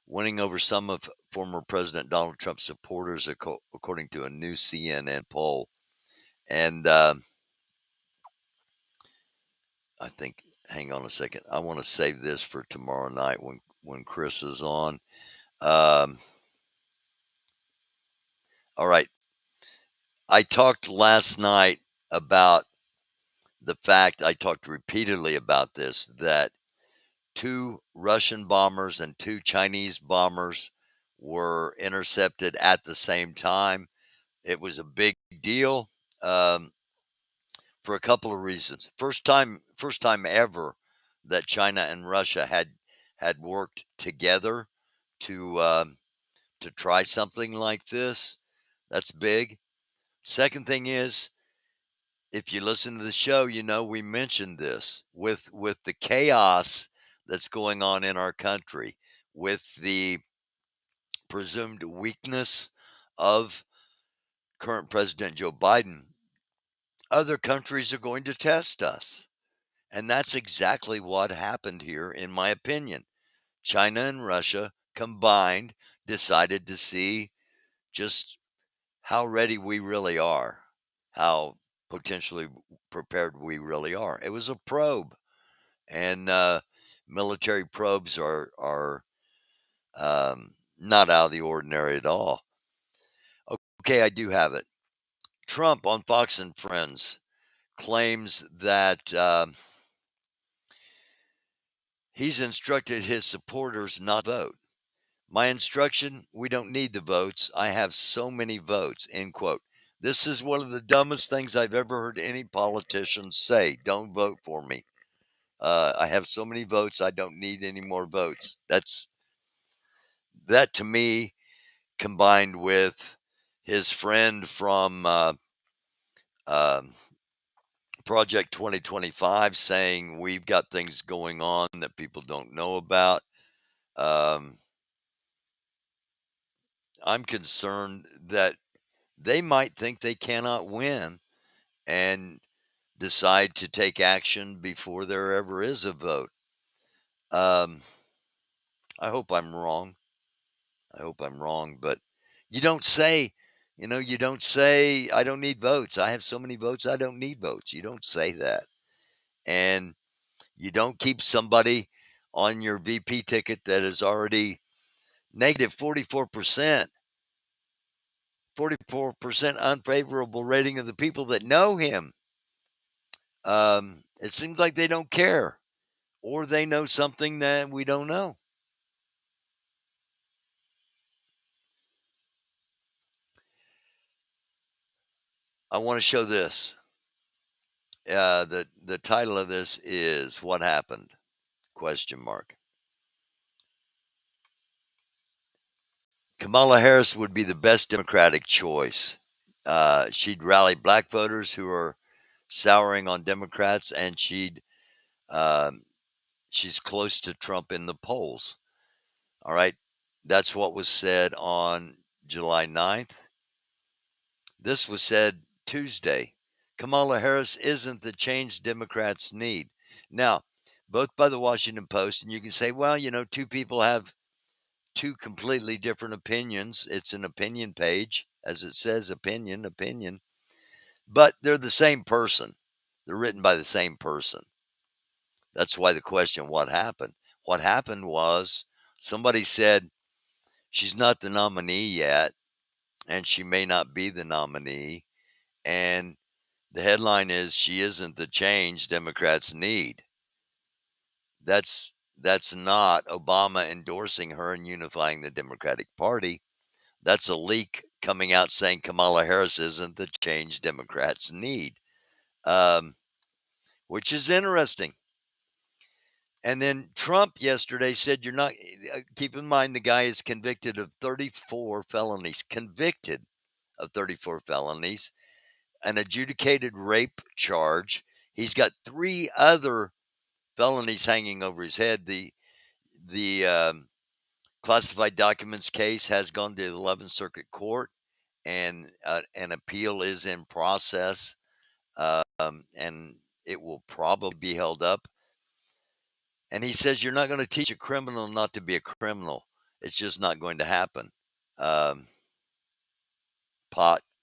Winning over some of former President Donald Trump's supporters, according to a new CNN poll. And I think, hang on a second, I want to save this for tomorrow night when Chris is on. All right. I talked last night about the fact, I talked repeatedly about this, that 2 Russian bombers and 2 Chinese bombers were intercepted at the same time. It was a big deal, for a couple of reasons. First time ever that China and Russia had worked together to try something like this. That's big. Second thing is, if you listen to the show, you know we mentioned this with the chaos that's going on in our country, with the presumed weakness of current President Joe Biden. Other countries are going to test us. And that's exactly what happened here, in my opinion. China and Russia combined decided to see just how ready we really are, how potentially prepared we really are. It was a probe, and military probes are not out of the ordinary at all. Okay, I do have it. Trump on Fox and Friends claims that he's instructed his supporters not to vote. My instruction, we don't need the votes. I have so many votes, end quote. This is one of the dumbest things I've ever heard any politician say. Don't vote for me. I have so many votes. I don't need any more votes. That to me, combined with his friend from Project 2025 saying we've got things going on that people don't know about. I'm concerned that they might think they cannot win and decide to take action before there ever is a vote. I hope I'm wrong. But you don't say, you don't say, I don't need votes. I have so many votes, I don't need votes. You don't say that. And you don't keep somebody on your VP ticket that is already negative 44%. 44% unfavorable rating of the people that know him. It seems like they don't care, or they know something that we don't know. I want to show this. The title of this is "What Happened?" Question mark. Kamala Harris would be the best Democratic choice. She'd rally black voters who are souring on Democrats, and she's close to Trump in the polls. All right, that's what was said on July 9th. This was said Tuesday. Kamala Harris isn't the change Democrats need. Now, both by the Washington Post, and you can say, well, two people have two completely different opinions. It's an opinion page, as it says, opinion, but they're the same person. They're written by the same person. That's why the question, what happened? What happened was somebody said she's not the nominee yet, and she may not be the nominee. And the headline is, she isn't the change Democrats need. That's not Obama endorsing her and unifying the Democratic Party. That's a leak coming out saying Kamala Harris isn't the change Democrats need, which is interesting. And then Trump yesterday said, you're not, keep in mind, the guy is convicted of 34 felonies, an adjudicated rape charge. He's got 3 other felonies hanging over his head. The classified documents case has gone to the 11th Circuit Court, and an appeal is in process, and it will probably be held up. And he says, you're not going to teach a criminal not to be a criminal. It's just not going to happen. Pot,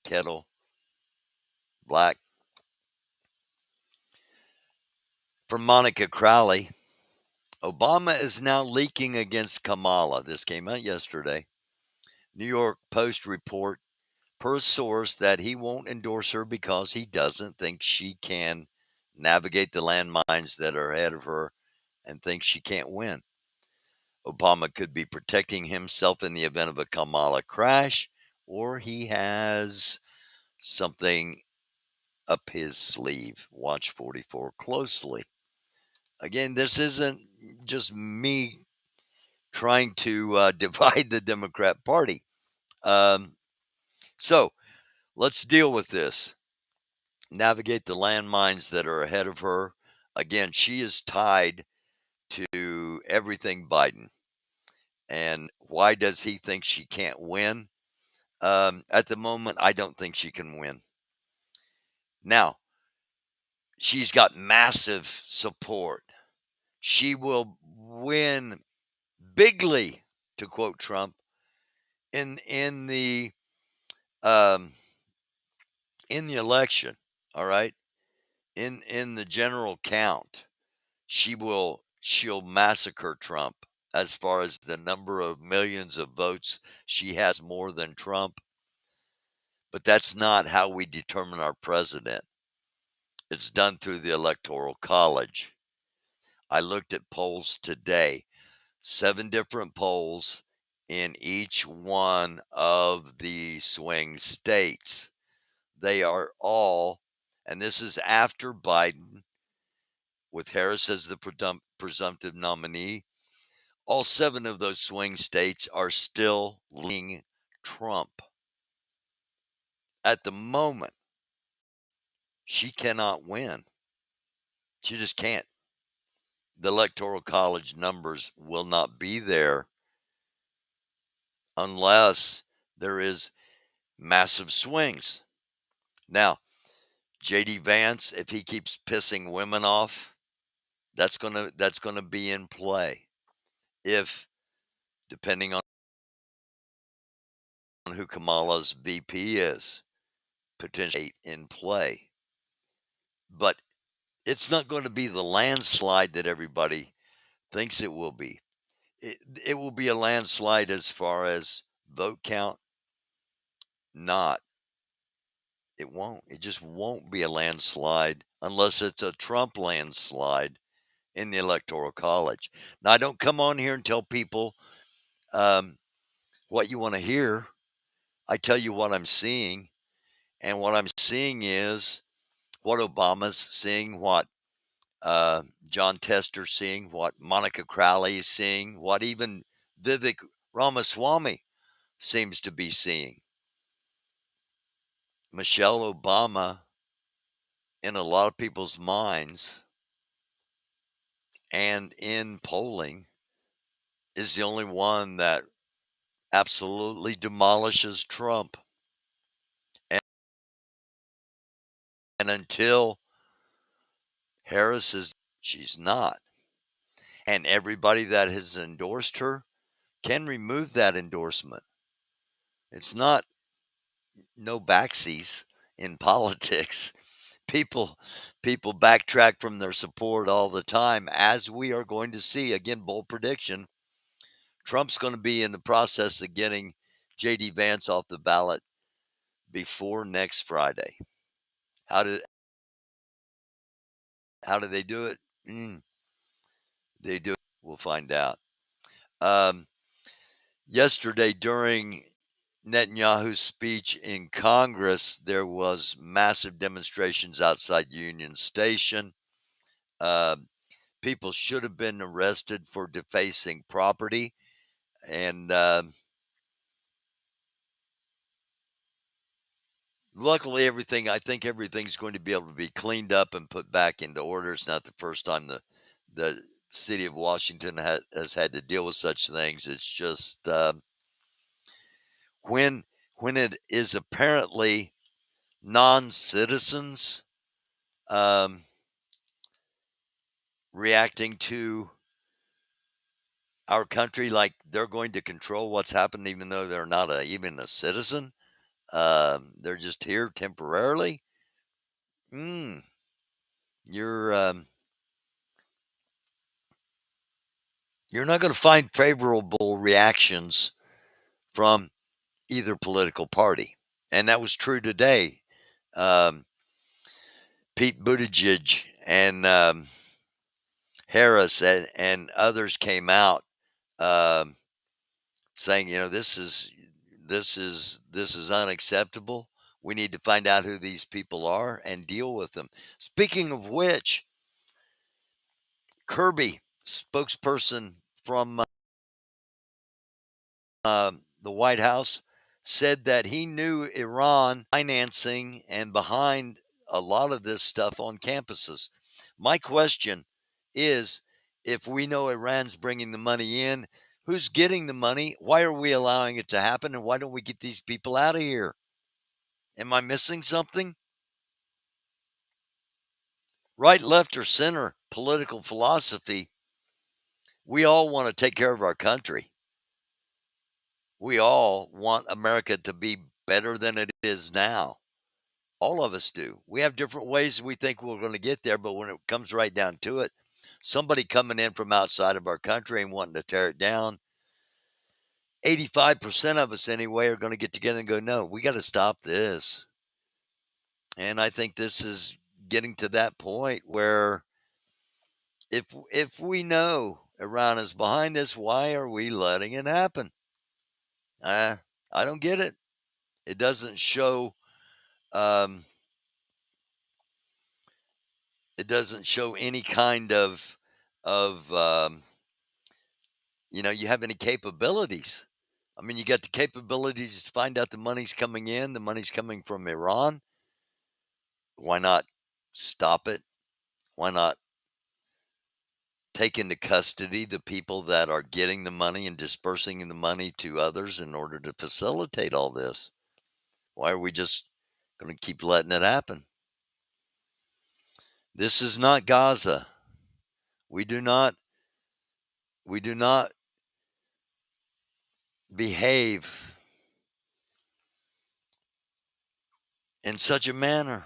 kettle, black. For Monica Crowley, Obama is now leaking against Kamala. This came out yesterday. New York Post report per a source that he won't endorse her because he doesn't think she can navigate the landmines that are ahead of her and thinks she can't win. Obama could be protecting himself in the event of a Kamala crash, or he has something up his sleeve. Watch 44 closely. Again, this isn't just me trying to divide the Democrat Party. So let's deal with this. Navigate the landmines that are ahead of her. Again, she is tied to everything Biden. And why does he think she can't win? At the moment, I don't think she can win. Now, she's got massive support. She will win bigly, to quote Trump, in the election. All right, in the general count, she'll massacre Trump. As far as the number of millions of votes, she has more than Trump. But that's not how we determine our president. It's done through the Electoral College. I looked at polls today, 7 different polls in each one of the swing states. They are all, and this is after Biden, with Harris as the presumptive nominee, all 7 of those swing states are still leaning Trump. At the moment, she cannot win. She just can't. The Electoral College numbers will not be there unless there is massive swings. Now, J.D. Vance, if he keeps pissing women off, that's gonna be in play. If, depending on who Kamala's VP is, potentially in play. But it's not going to be the landslide that everybody thinks it will be. It will be a landslide as far as vote count. Not. It won't. It just won't be a landslide unless it's a Trump landslide in the Electoral College. Now, I don't come on here and tell people what you want to hear. I tell you what I'm seeing. And what I'm seeing is what Obama's seeing, what John Tester's seeing, what Monica Crowley is seeing, what even Vivek Ramaswamy seems to be seeing. Michelle Obama, in a lot of people's minds and in polling, is the only one that absolutely demolishes Trump. And until Harris is, she's not. And everybody that has endorsed her can remove that endorsement. It's not no backsies in politics. People backtrack from their support all the time, as we are going to see. Again, bold prediction. Trump's going to be in the process of getting J.D. Vance off the ballot before next Friday. How do they do it? They do it. We'll find out. Yesterday, during Netanyahu's speech in Congress, there was massive demonstrations outside Union Station. People should have been arrested for defacing property, and luckily, I think everything's going to be able to be cleaned up and put back into order. It's not the first time the city of Washington has had to deal with such things. It's just when it is apparently non-citizens reacting to our country like they're going to control what's happened, even though they're not even a citizen. They're just here temporarily. You're you're not going to find favorable reactions from either political party, and that was true today. Um, Pete Buttigieg and Harris and others came out saying, this is unacceptable. We need to find out who these people are and deal with them. Speaking of which, Kirby, spokesperson from the White House, said that he knew Iran financing and behind a lot of this stuff on campuses. My question is, if we know Iran's bringing the money in, who's getting the money? Why are we allowing it to happen? And why don't we get these people out of here? Am I missing something? Right, left, or center political philosophy, we all want to take care of our country. We all want America to be better than it is now. All of us do. We have different ways we think we're going to get there, but when it comes right down to it, somebody coming in from outside of our country and wanting to tear it down, 85% of us anyway are going to get together and go, no, we got to stop this. And I think this is getting to that point where if we know Iran is behind this, why are we letting it happen? I don't get it. It doesn't show. It doesn't show any kind of you have any capabilities. I mean, you got the capabilities to find out the money's coming in. The money's coming from Iran. Why not stop it? Why not take into custody the people that are getting the money and dispersing the money to others in order to facilitate all this? Why are we just going to keep letting it happen? This is not Gaza. We do not behave in such a manner.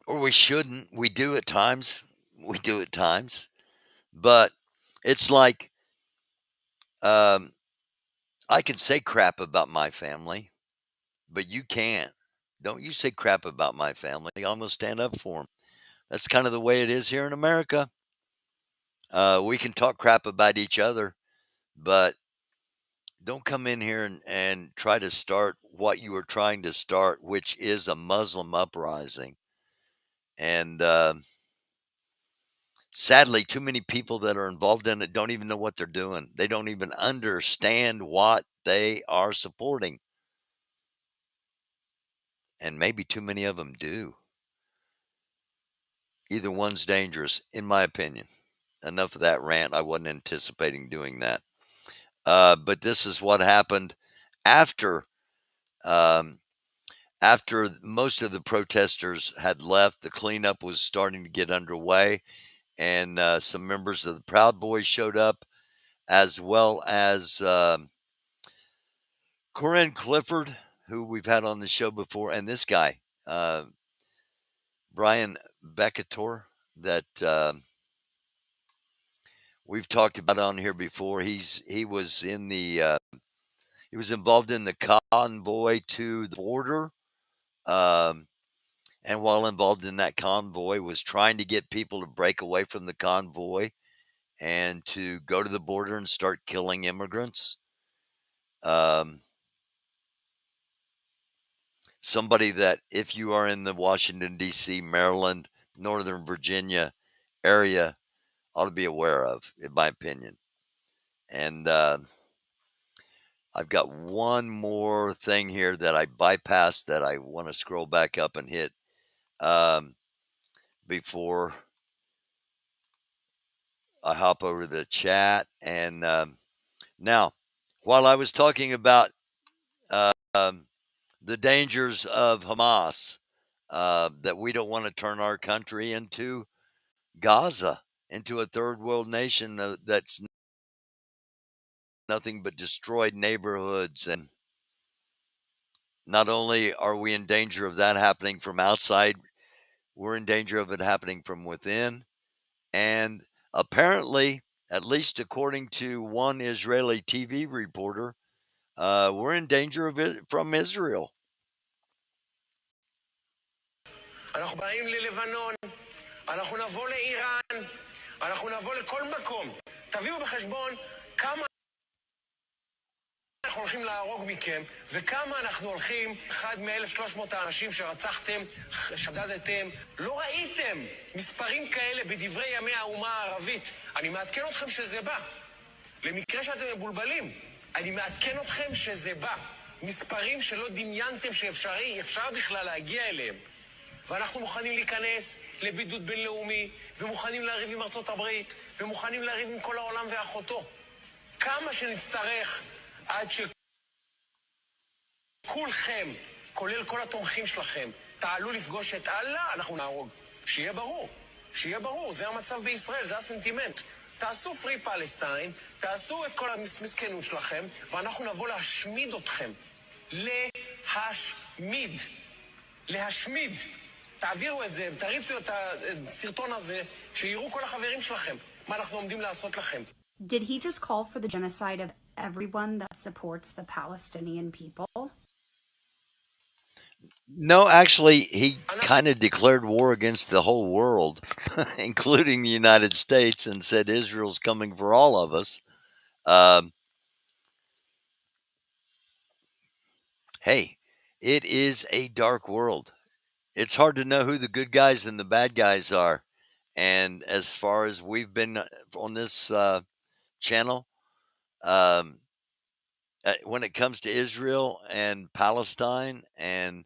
Or we shouldn't. We do at times. But it's like I can say crap about my family, but you can't. Don't you say crap about my family. I'm going to stand up for them. That's kind of the way it is here in America. We can talk crap about each other, but don't come in here and try to start what you were trying to start, which is a Muslim uprising. And sadly, too many people that are involved in it don't even know what they're doing. They don't even understand what they are supporting. And maybe too many of them do. Either one's dangerous, in my opinion. Enough of that rant. I wasn't anticipating doing that. But this is what happened after um, after most of the protesters had left. The cleanup was starting to get underway, and some members of the Proud Boys showed up, as well as Corinne Clifford, who we've had on the show before, and this guy, Brian Becator, that we've talked about on here before. He was in the he was involved in the convoy to the border, um, and while involved in that convoy, was trying to get people to break away from the convoy and to go to the border and start killing immigrants. Um, Somebody that, if you are in the Washington, D.C., Maryland, Northern Virginia area, ought to be aware of, in my opinion. And I've got one more thing here that I bypassed that I want to scroll back up and hit before I hop over to the chat. And now, while I was talking about the dangers of Hamas, that we don't want to turn our country into Gaza, into a third world nation that's nothing but destroyed neighborhoods. And not only are we in danger of that happening from outside, we're in danger of it happening from within. And apparently, at least according to one Israeli TV reporter, we're in danger of it from Israel. אנחנו באים ללבנון, אנחנו נבוא לאיראן, אנחנו נבוא לכל מקום. תביאו בחשבון כמה אנחנו הולכים להרוג מכם, וכמה אנחנו הולכים, אחד מ-1,300 האנשים שרצחתם, שדדתם, לא ראיתם מספרים כאלה בדברי ימי האומה הערבית. אני מעדכן אתכם שזה בא. למקרה שאתם מבולבלים, אני מעדכן אתכם שזה בא. מספרים שלא דמיינתם אפשר בכלל להגיע אליהם. ואנחנו מוכנים להיכנס לבידוד בינלאומי, ומוכנים לריב עם ארצות הברית, ומוכנים לריב עם כל העולם ואחותו. כמה שנצטרך עד שכולכם, כולל כל התומכים שלכם, תעלו לפגוש את אללה, אנחנו נהרוג. שיהיה ברור, שיהיה ברור, זה המצב בישראל, זה הסנטימנט. תעשו פרי פלסטיין, תעשו את כל המסכנות שלכם, ואנחנו נבוא להשמיד אתכם. להשמיד. להשמיד. תעבירו את זה, תריצו את הסרטון הזה, שיראו כל החברים שלכם, מה אנחנו עומדים לעשות לכם. Did he just call for the genocide of everyone that supports the Palestinian people? No, actually, he kind of declared war against the whole world, including the United States, and said Israel's coming for all of us. Hey, it is a dark world. It's hard to know who the good guys and the bad guys are. And as far as we've been on this channel, when it comes to Israel and Palestine, and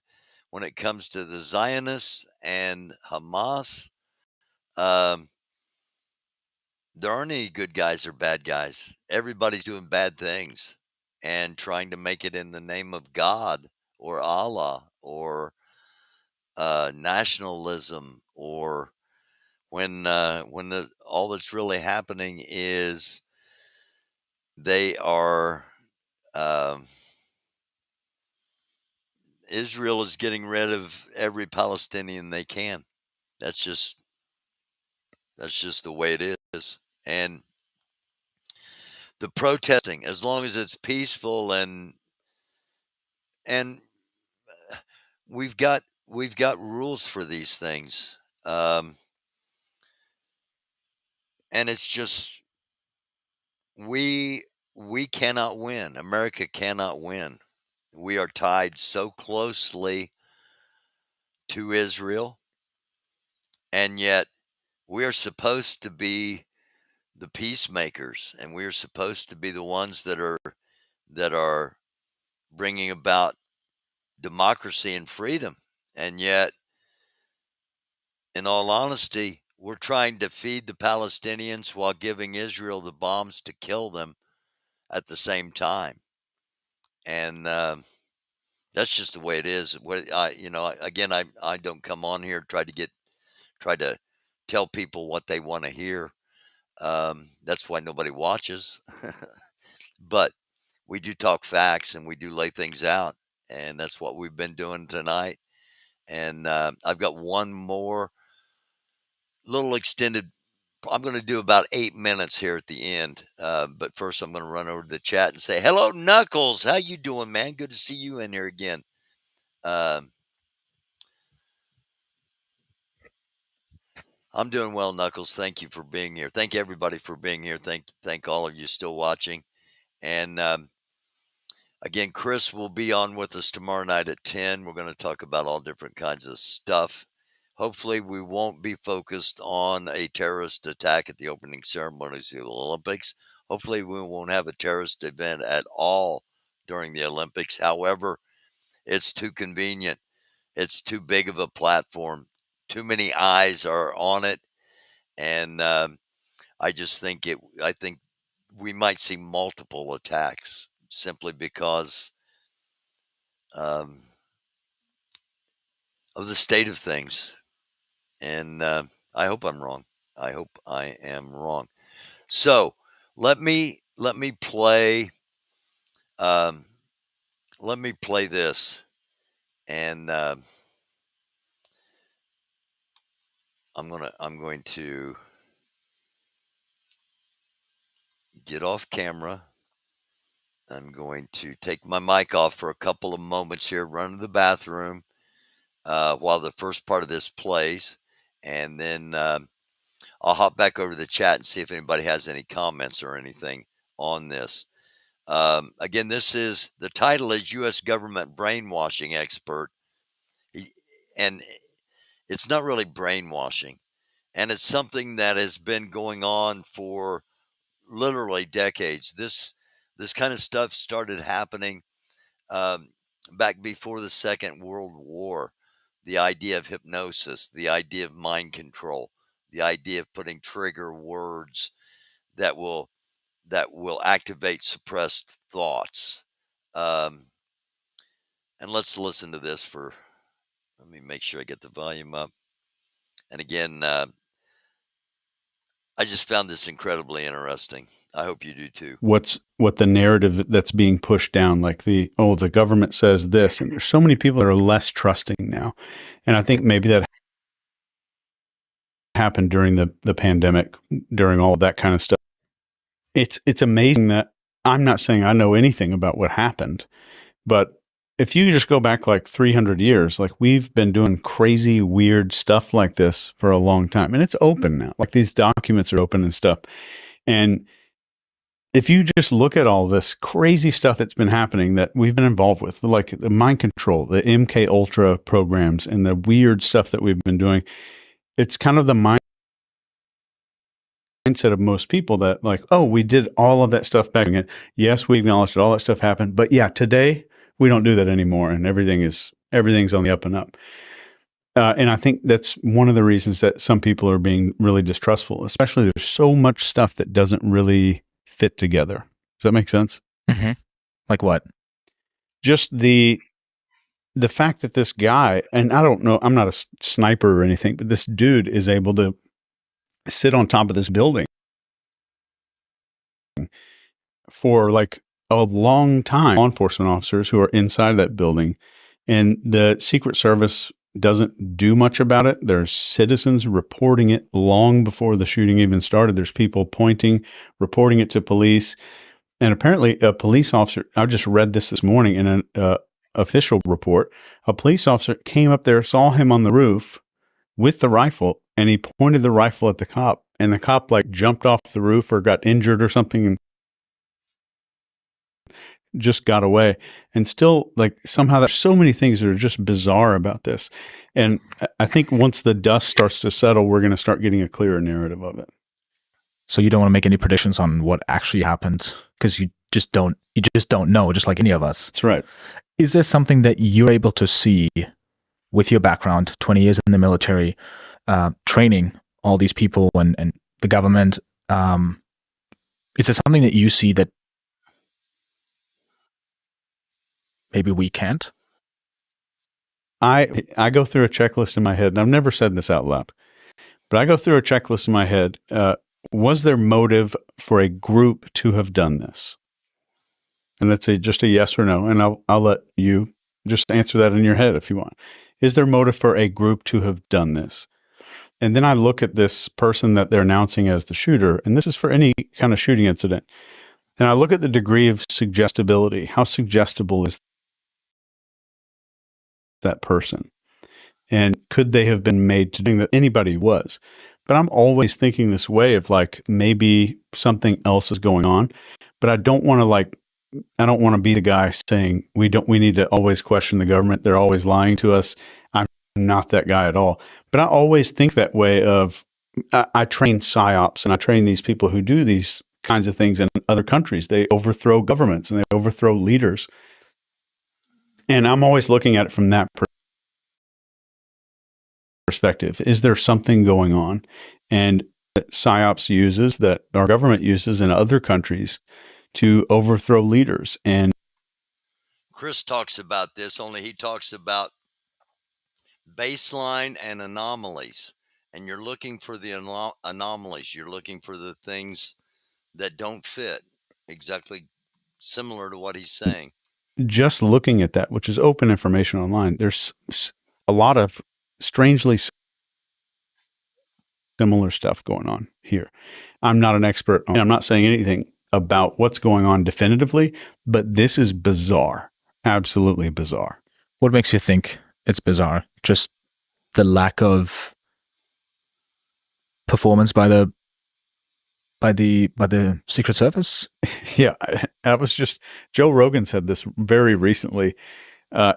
when it comes to the Zionists and Hamas, there aren't any good guys or bad guys. Everybody's doing bad things and trying to make it in the name of God or Allah or nationalism, or when all that's really happening is they are Israel is getting rid of every Palestinian they can. That's just the way it is. And the protesting, as long as it's peaceful, and we've got rules for these things. And it's just, we we cannot win. America cannot win. We are tied so closely to Israel, and yet we are supposed to be the peacemakers, and we are supposed to be the ones that are bringing about democracy and freedom. And yet, in all honesty, we're trying to feed the Palestinians while giving Israel the bombs to kill them at the same time. And that's just the way it is. Again, I don't come on here try to tell people what they want to hear. That's why nobody watches. But we do talk facts and we do lay things out, and that's what we've been doing tonight. And I've got one more little extended. I'm going to do about 8 minutes here at the end. But first, I'm going to run over to the chat and say hello, Knuckles. How you doing, man? Good to see you in here again. I'm doing well, Knuckles. Thank you for being here. Thank everybody for being here. Thank all of you still watching. And again, Chris will be on with us tomorrow night at 10. We're going to talk about all different kinds of stuff. Hopefully, we won't be focused on a terrorist attack at the opening ceremonies of the Olympics. Hopefully, we won't have a terrorist event at all during the Olympics. However, it's too convenient. It's too big of a platform. Too many eyes are on it. And I think we might see multiple attacks simply because of the state of things. And I hope I'm wrong. I hope I am wrong. So let me play this, and I'm going to get off camera. I'm going to take my mic off for a couple of moments here, run to the bathroom while the first part of this plays, and then I'll hop back over to the chat and see if anybody has any comments or anything on this. Again, the title is U.S. Government Brainwashing Expert, and it's not really brainwashing, and it's something that has been going on for literally decades. This kind of stuff started happening back before the Second World War. The idea of hypnosis, the idea of mind control, the idea of putting trigger words that will activate suppressed thoughts. And let's listen to this let me make sure I get the volume up. And again, I just found this incredibly interesting. I hope you do too. What the narrative that's being pushed down, like the government says this, and there's so many people that are less trusting now. And I think maybe that happened during the pandemic, during all of that kind of stuff. It's amazing that I'm not saying I know anything about what happened, but if you just go back like 300 years, like we've been doing crazy, weird stuff like this for a long time. And it's open now. Like these documents are open and stuff. And if you just look at all this crazy stuff that's been happening that we've been involved with, like the mind control, the MK Ultra programs, and the weird stuff that we've been doing, it's kind of the mindset of most people that like, oh, we did all of that stuff back then. Yes, we acknowledged that all that stuff happened. But yeah, today, we don't do that anymore, and everything's on the up and up. And I think that's one of the reasons that some people are being really distrustful, especially there's so much stuff that doesn't really fit together. Does that make sense? Mm-hmm. Like what? Just the fact that this guy, and I don't know, I'm not a sniper or anything, but this dude is able to sit on top of this building for like a long time. Law enforcement officers who are inside that building, and the Secret Service doesn't do much about it. There's citizens reporting it long before the shooting even started. There's people reporting it to police. And apparently a police officer, I just read this morning in an official report, a police officer came up there, saw him on the roof with the rifle, and he pointed the rifle at the cop, and the cop like jumped off the roof or got injured or something. just got away. And still, like, somehow there's so many things that are just bizarre about this. And I think once the dust starts to settle, we're going to start getting a clearer narrative of it. So you don't want to make any predictions on what actually happened because you just don't know, just like any of us. That's right. Is there something that you're able to see with your background, 20 years in the military, training all these people and the government? Is there something that you see that maybe we can't? I go through a checklist in my head, and I've never said this out loud, but I go through a checklist in my head. Was there motive for a group to have done this? And that's just a yes or no. And I'll let you just answer that in your head if you want. Is there motive for a group to have done this? And then I look at this person that they're announcing as the shooter, and this is for any kind of shooting incident. And I look at the degree of suggestibility. How suggestible is that person? And could they have been made to do that? Anybody was. But I'm always thinking this way of like, maybe something else is going on, but I don't want to be the guy saying we need to always question the government. They're always lying to us. I'm not that guy at all. But I always think that way of, I train psyops and I train these people who do these kinds of things in other countries. They overthrow governments and they overthrow leaders. And I'm always looking at it from that perspective. Is there something going on? And that psyops uses, that our government uses in other countries to overthrow leaders. And Chris talks about this, only he talks about baseline and anomalies. And you're looking for the anomalies. You're looking for the things that don't fit. Exactly similar to what he's saying. Just looking at that, which is open information online, there's a lot of strangely similar stuff going on here. I'm not an expert. I'm not saying anything about what's going on definitively, but this is bizarre. Absolutely bizarre. What makes you think it's bizarre? Just the lack of performance by the Secret Service? Yeah, that was just, Joe Rogan said this very recently.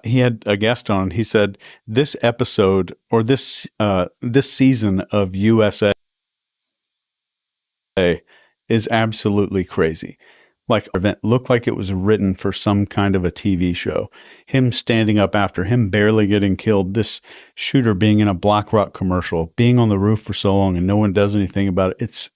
He had a guest on. He said this episode or this season of USA is absolutely crazy. Like, event looked like it was written for some kind of a TV show. Him standing up after him, barely getting killed. This shooter being in a BlackRock commercial, being on the roof for so long, and no one does anything about it.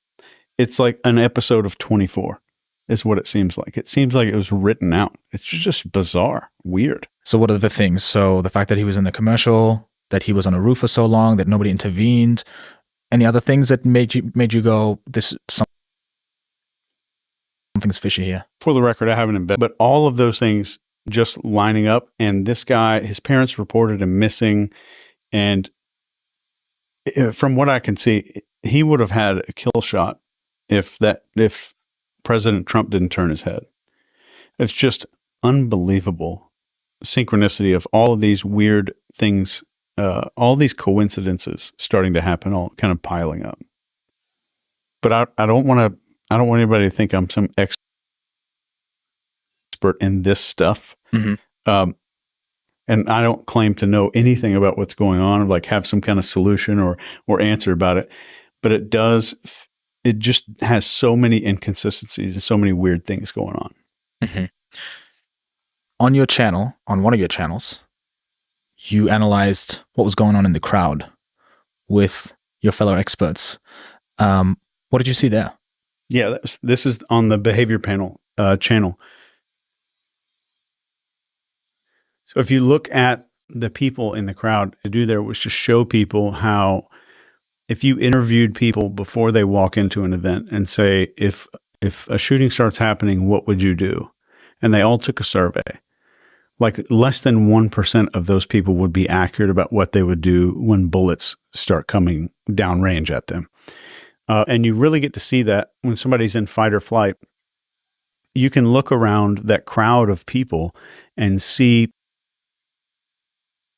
It's like an episode of 24. Is what it seems like. It seems like it was written out. It's just bizarre, weird. So what are the things? So the fact that he was in the commercial, that he was on a roof for so long, that nobody intervened. Any other things that made you go, this something's fishy here? For the record, I haven't in bed, but all of those things just lining up. And this guy, his parents reported him missing, and from what I can see, he would have had a kill shot if President Trump didn't turn his head. It's just unbelievable synchronicity of all of these weird things, all these coincidences starting to happen, all kind of piling up. But I don't want anybody to think I'm some expert in this stuff. Mm-hmm. And I don't claim to know anything about what's going on or like have some kind of solution or answer about it. But it just has so many inconsistencies and so many weird things going on. Mm-hmm. On your channel, on one of your channels, you analyzed what was going on in the crowd with your fellow experts. What did you see there? Yeah, this is on the Behavior Panel channel. So if you look at the people in the crowd, to do there was to show people how, if you interviewed people before they walk into an event and say, if a shooting starts happening, what would you do? And they all took a survey. Like less than 1% of those people would be accurate about what they would do when bullets start coming downrange at them. And you really get to see that when somebody's in fight or flight. You can look around that crowd of people and see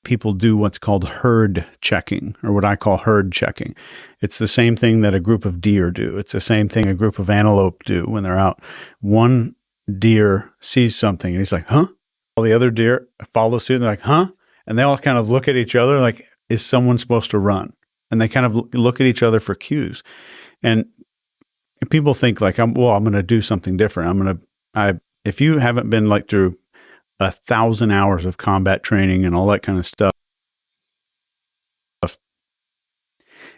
people do what's called herd checking, or what I call herd checking. It's the same thing that a group of deer do. It's the same thing a group of antelope do when they're out. One deer sees something and he's like, huh? All the other deer follow suit and they're like, huh? And they all kind of look at each other like, is someone supposed to run? And they kind of look at each other for cues. And people think like, I'm going to do something different. If you haven't been like through 1,000 hours of combat training and all that kind of stuff,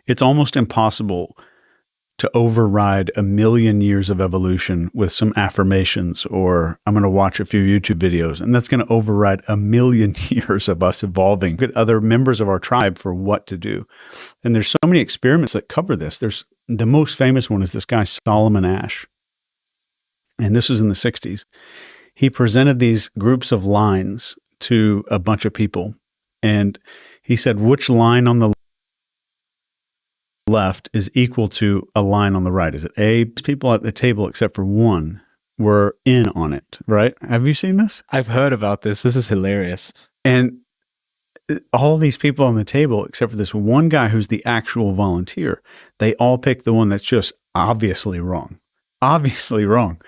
it's almost impossible to override 1,000,000 years of evolution with some affirmations, or I'm going to watch a few YouTube videos, and that's going to override 1,000,000 years of us evolving. Get other members of our tribe for what to do. And there's so many experiments that cover this. The most famous one is this guy, Solomon Asch. And this was in the 60s. He presented these groups of lines to a bunch of people. And he said, which line on the left is equal to a line on the right? Is it A? People at the table, except for one, were in on it, right? Have you seen this? I've heard about this. This is hilarious. And all these people on the table, except for this one guy who's the actual volunteer, they all pick the one that's just obviously wrong. Obviously wrong.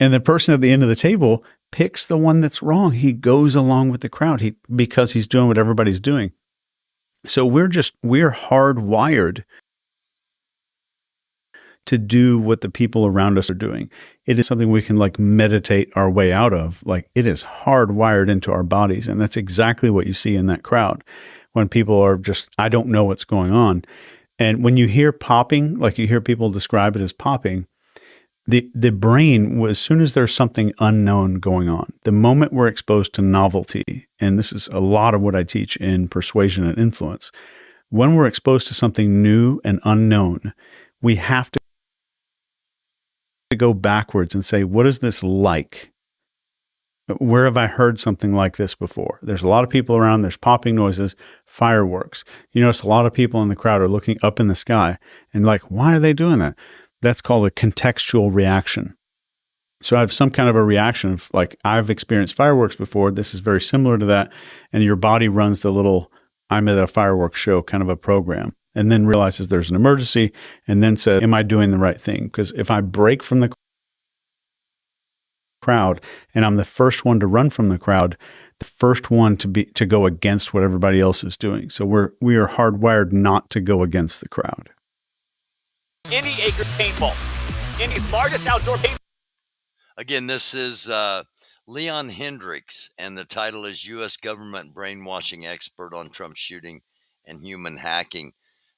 And the person at the end of the table picks the one that's wrong. He goes along with the crowd because he's doing what everybody's doing. So we're hardwired to do what the people around us are doing. It is something we can like meditate our way out of. Like it is hardwired into our bodies. And that's exactly what you see in that crowd when people are just, I don't know what's going on. And when you hear popping, like you hear people describe it as popping, the brain, as soon as there's something unknown going on, the moment we're exposed to novelty, and this is a lot of what I teach in persuasion and influence, when we're exposed to something new and unknown, we have to go backwards and say, what is this like? Where have I heard something like this before? There's a lot of people around, there's popping noises, fireworks. You notice a lot of people in the crowd are looking up in the sky and like, why are they doing that? That's called a contextual reaction. So I have some kind of a reaction of like, I've experienced fireworks before. This is very similar to that. And your body runs the little, I'm at a fireworks show kind of a program, and then realizes there's an emergency and then says, am I doing the right thing? Because if I break from the crowd and I'm the first one to run from the crowd, the first one to go against what everybody else is doing. So we are hardwired not to go against the crowd. Indy Acres Paintball, Indy's largest outdoor paintball. Again, this is Leon Hendricks, and the title is U.S. Government Brainwashing Expert on Trump Shooting and Human Hacking.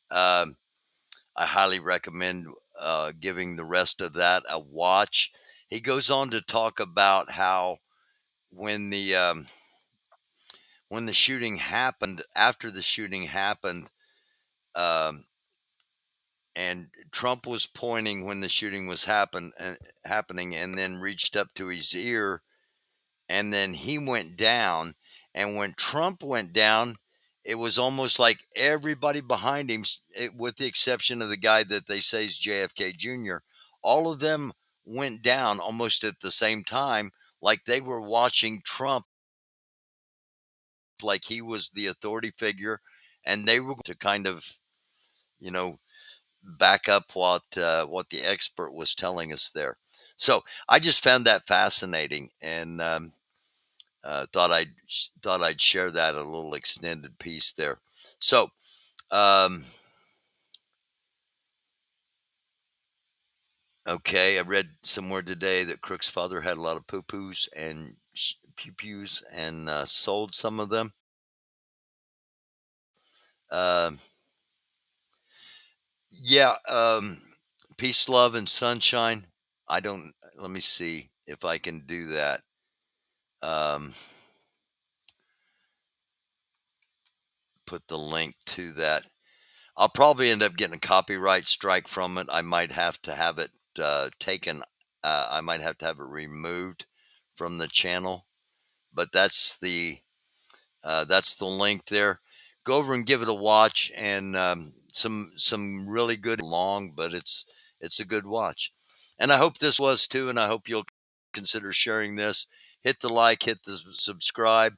I highly recommend giving the rest of that a watch. He goes on to talk about how when the shooting happened, after the shooting happened, and Trump was pointing when the shooting was happening, and then reached up to his ear, and then he went down. And when Trump went down, it was almost like everybody behind him, with the exception of the guy that they say is JFK Jr., all of them went down almost at the same time, like they were watching Trump, like he was the authority figure, and they were to kind of, back up what the expert was telling us there. So I just found that fascinating, and thought I'd share that, a little extended piece there. So okay, I read somewhere today that Crook's father had a lot of poo-poos and pew-pews and sold some of them. Yeah, peace, love, and sunshine. Let me see if I can do that. Put the link to that. I'll probably end up getting a copyright strike from it. I might have to have it taken. I might have to have it removed from the channel. But that's the link there. Go over and give it a watch, and some really good, long, but it's a good watch. And I hope this was too, and I hope you'll consider sharing this. Hit the like, hit the subscribe.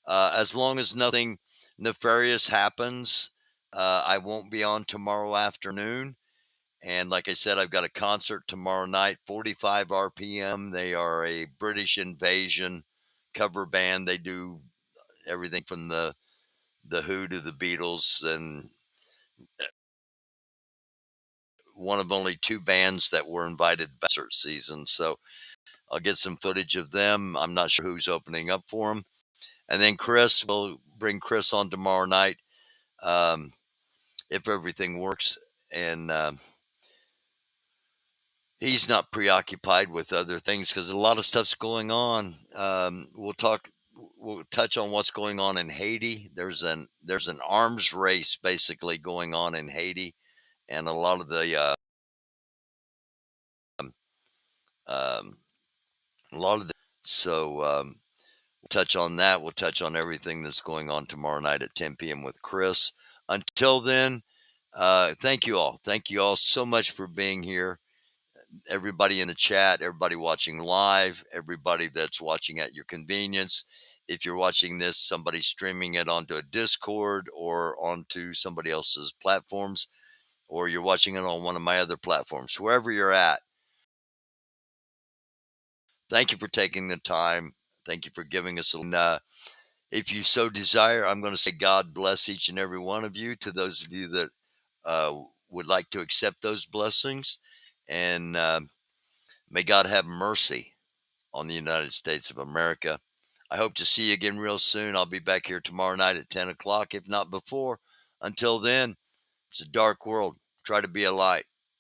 As long as nothing nefarious happens, I won't be on tomorrow afternoon. And like I said, I've got a concert tomorrow night, 45 RPM. They are a British invasion cover band. They do everything from the Who to the Beatles, and one of only 2 bands that were invited back concert season. So I'll get some footage of them. I'm not sure who's opening up for them. And then we'll bring Chris on tomorrow night, if everything works. And he's not preoccupied with other things because a lot of stuff's going on. We'll touch on what's going on in Haiti. There's an arms race basically going on in Haiti, and a lot of the we'll touch on that. We'll touch on everything that's going on tomorrow night at 10 p.m. with Chris. Until then, thank you all. Thank you all so much for being here. Everybody in the chat, everybody watching live, everybody that's watching at your convenience. If you're watching this, somebody streaming it onto a Discord or onto somebody else's platforms, or you're watching it on one of my other platforms, wherever you're at, thank you for taking the time. Thank you for giving us if you so desire, I'm going to say God bless each and every one of you. To those of you that would like to accept those blessings, and may God have mercy on the United States of America. I hope to see you again real soon. I'll be back here tomorrow night at 10 o'clock, if not before. Until then, it's a dark world. Try to be a light.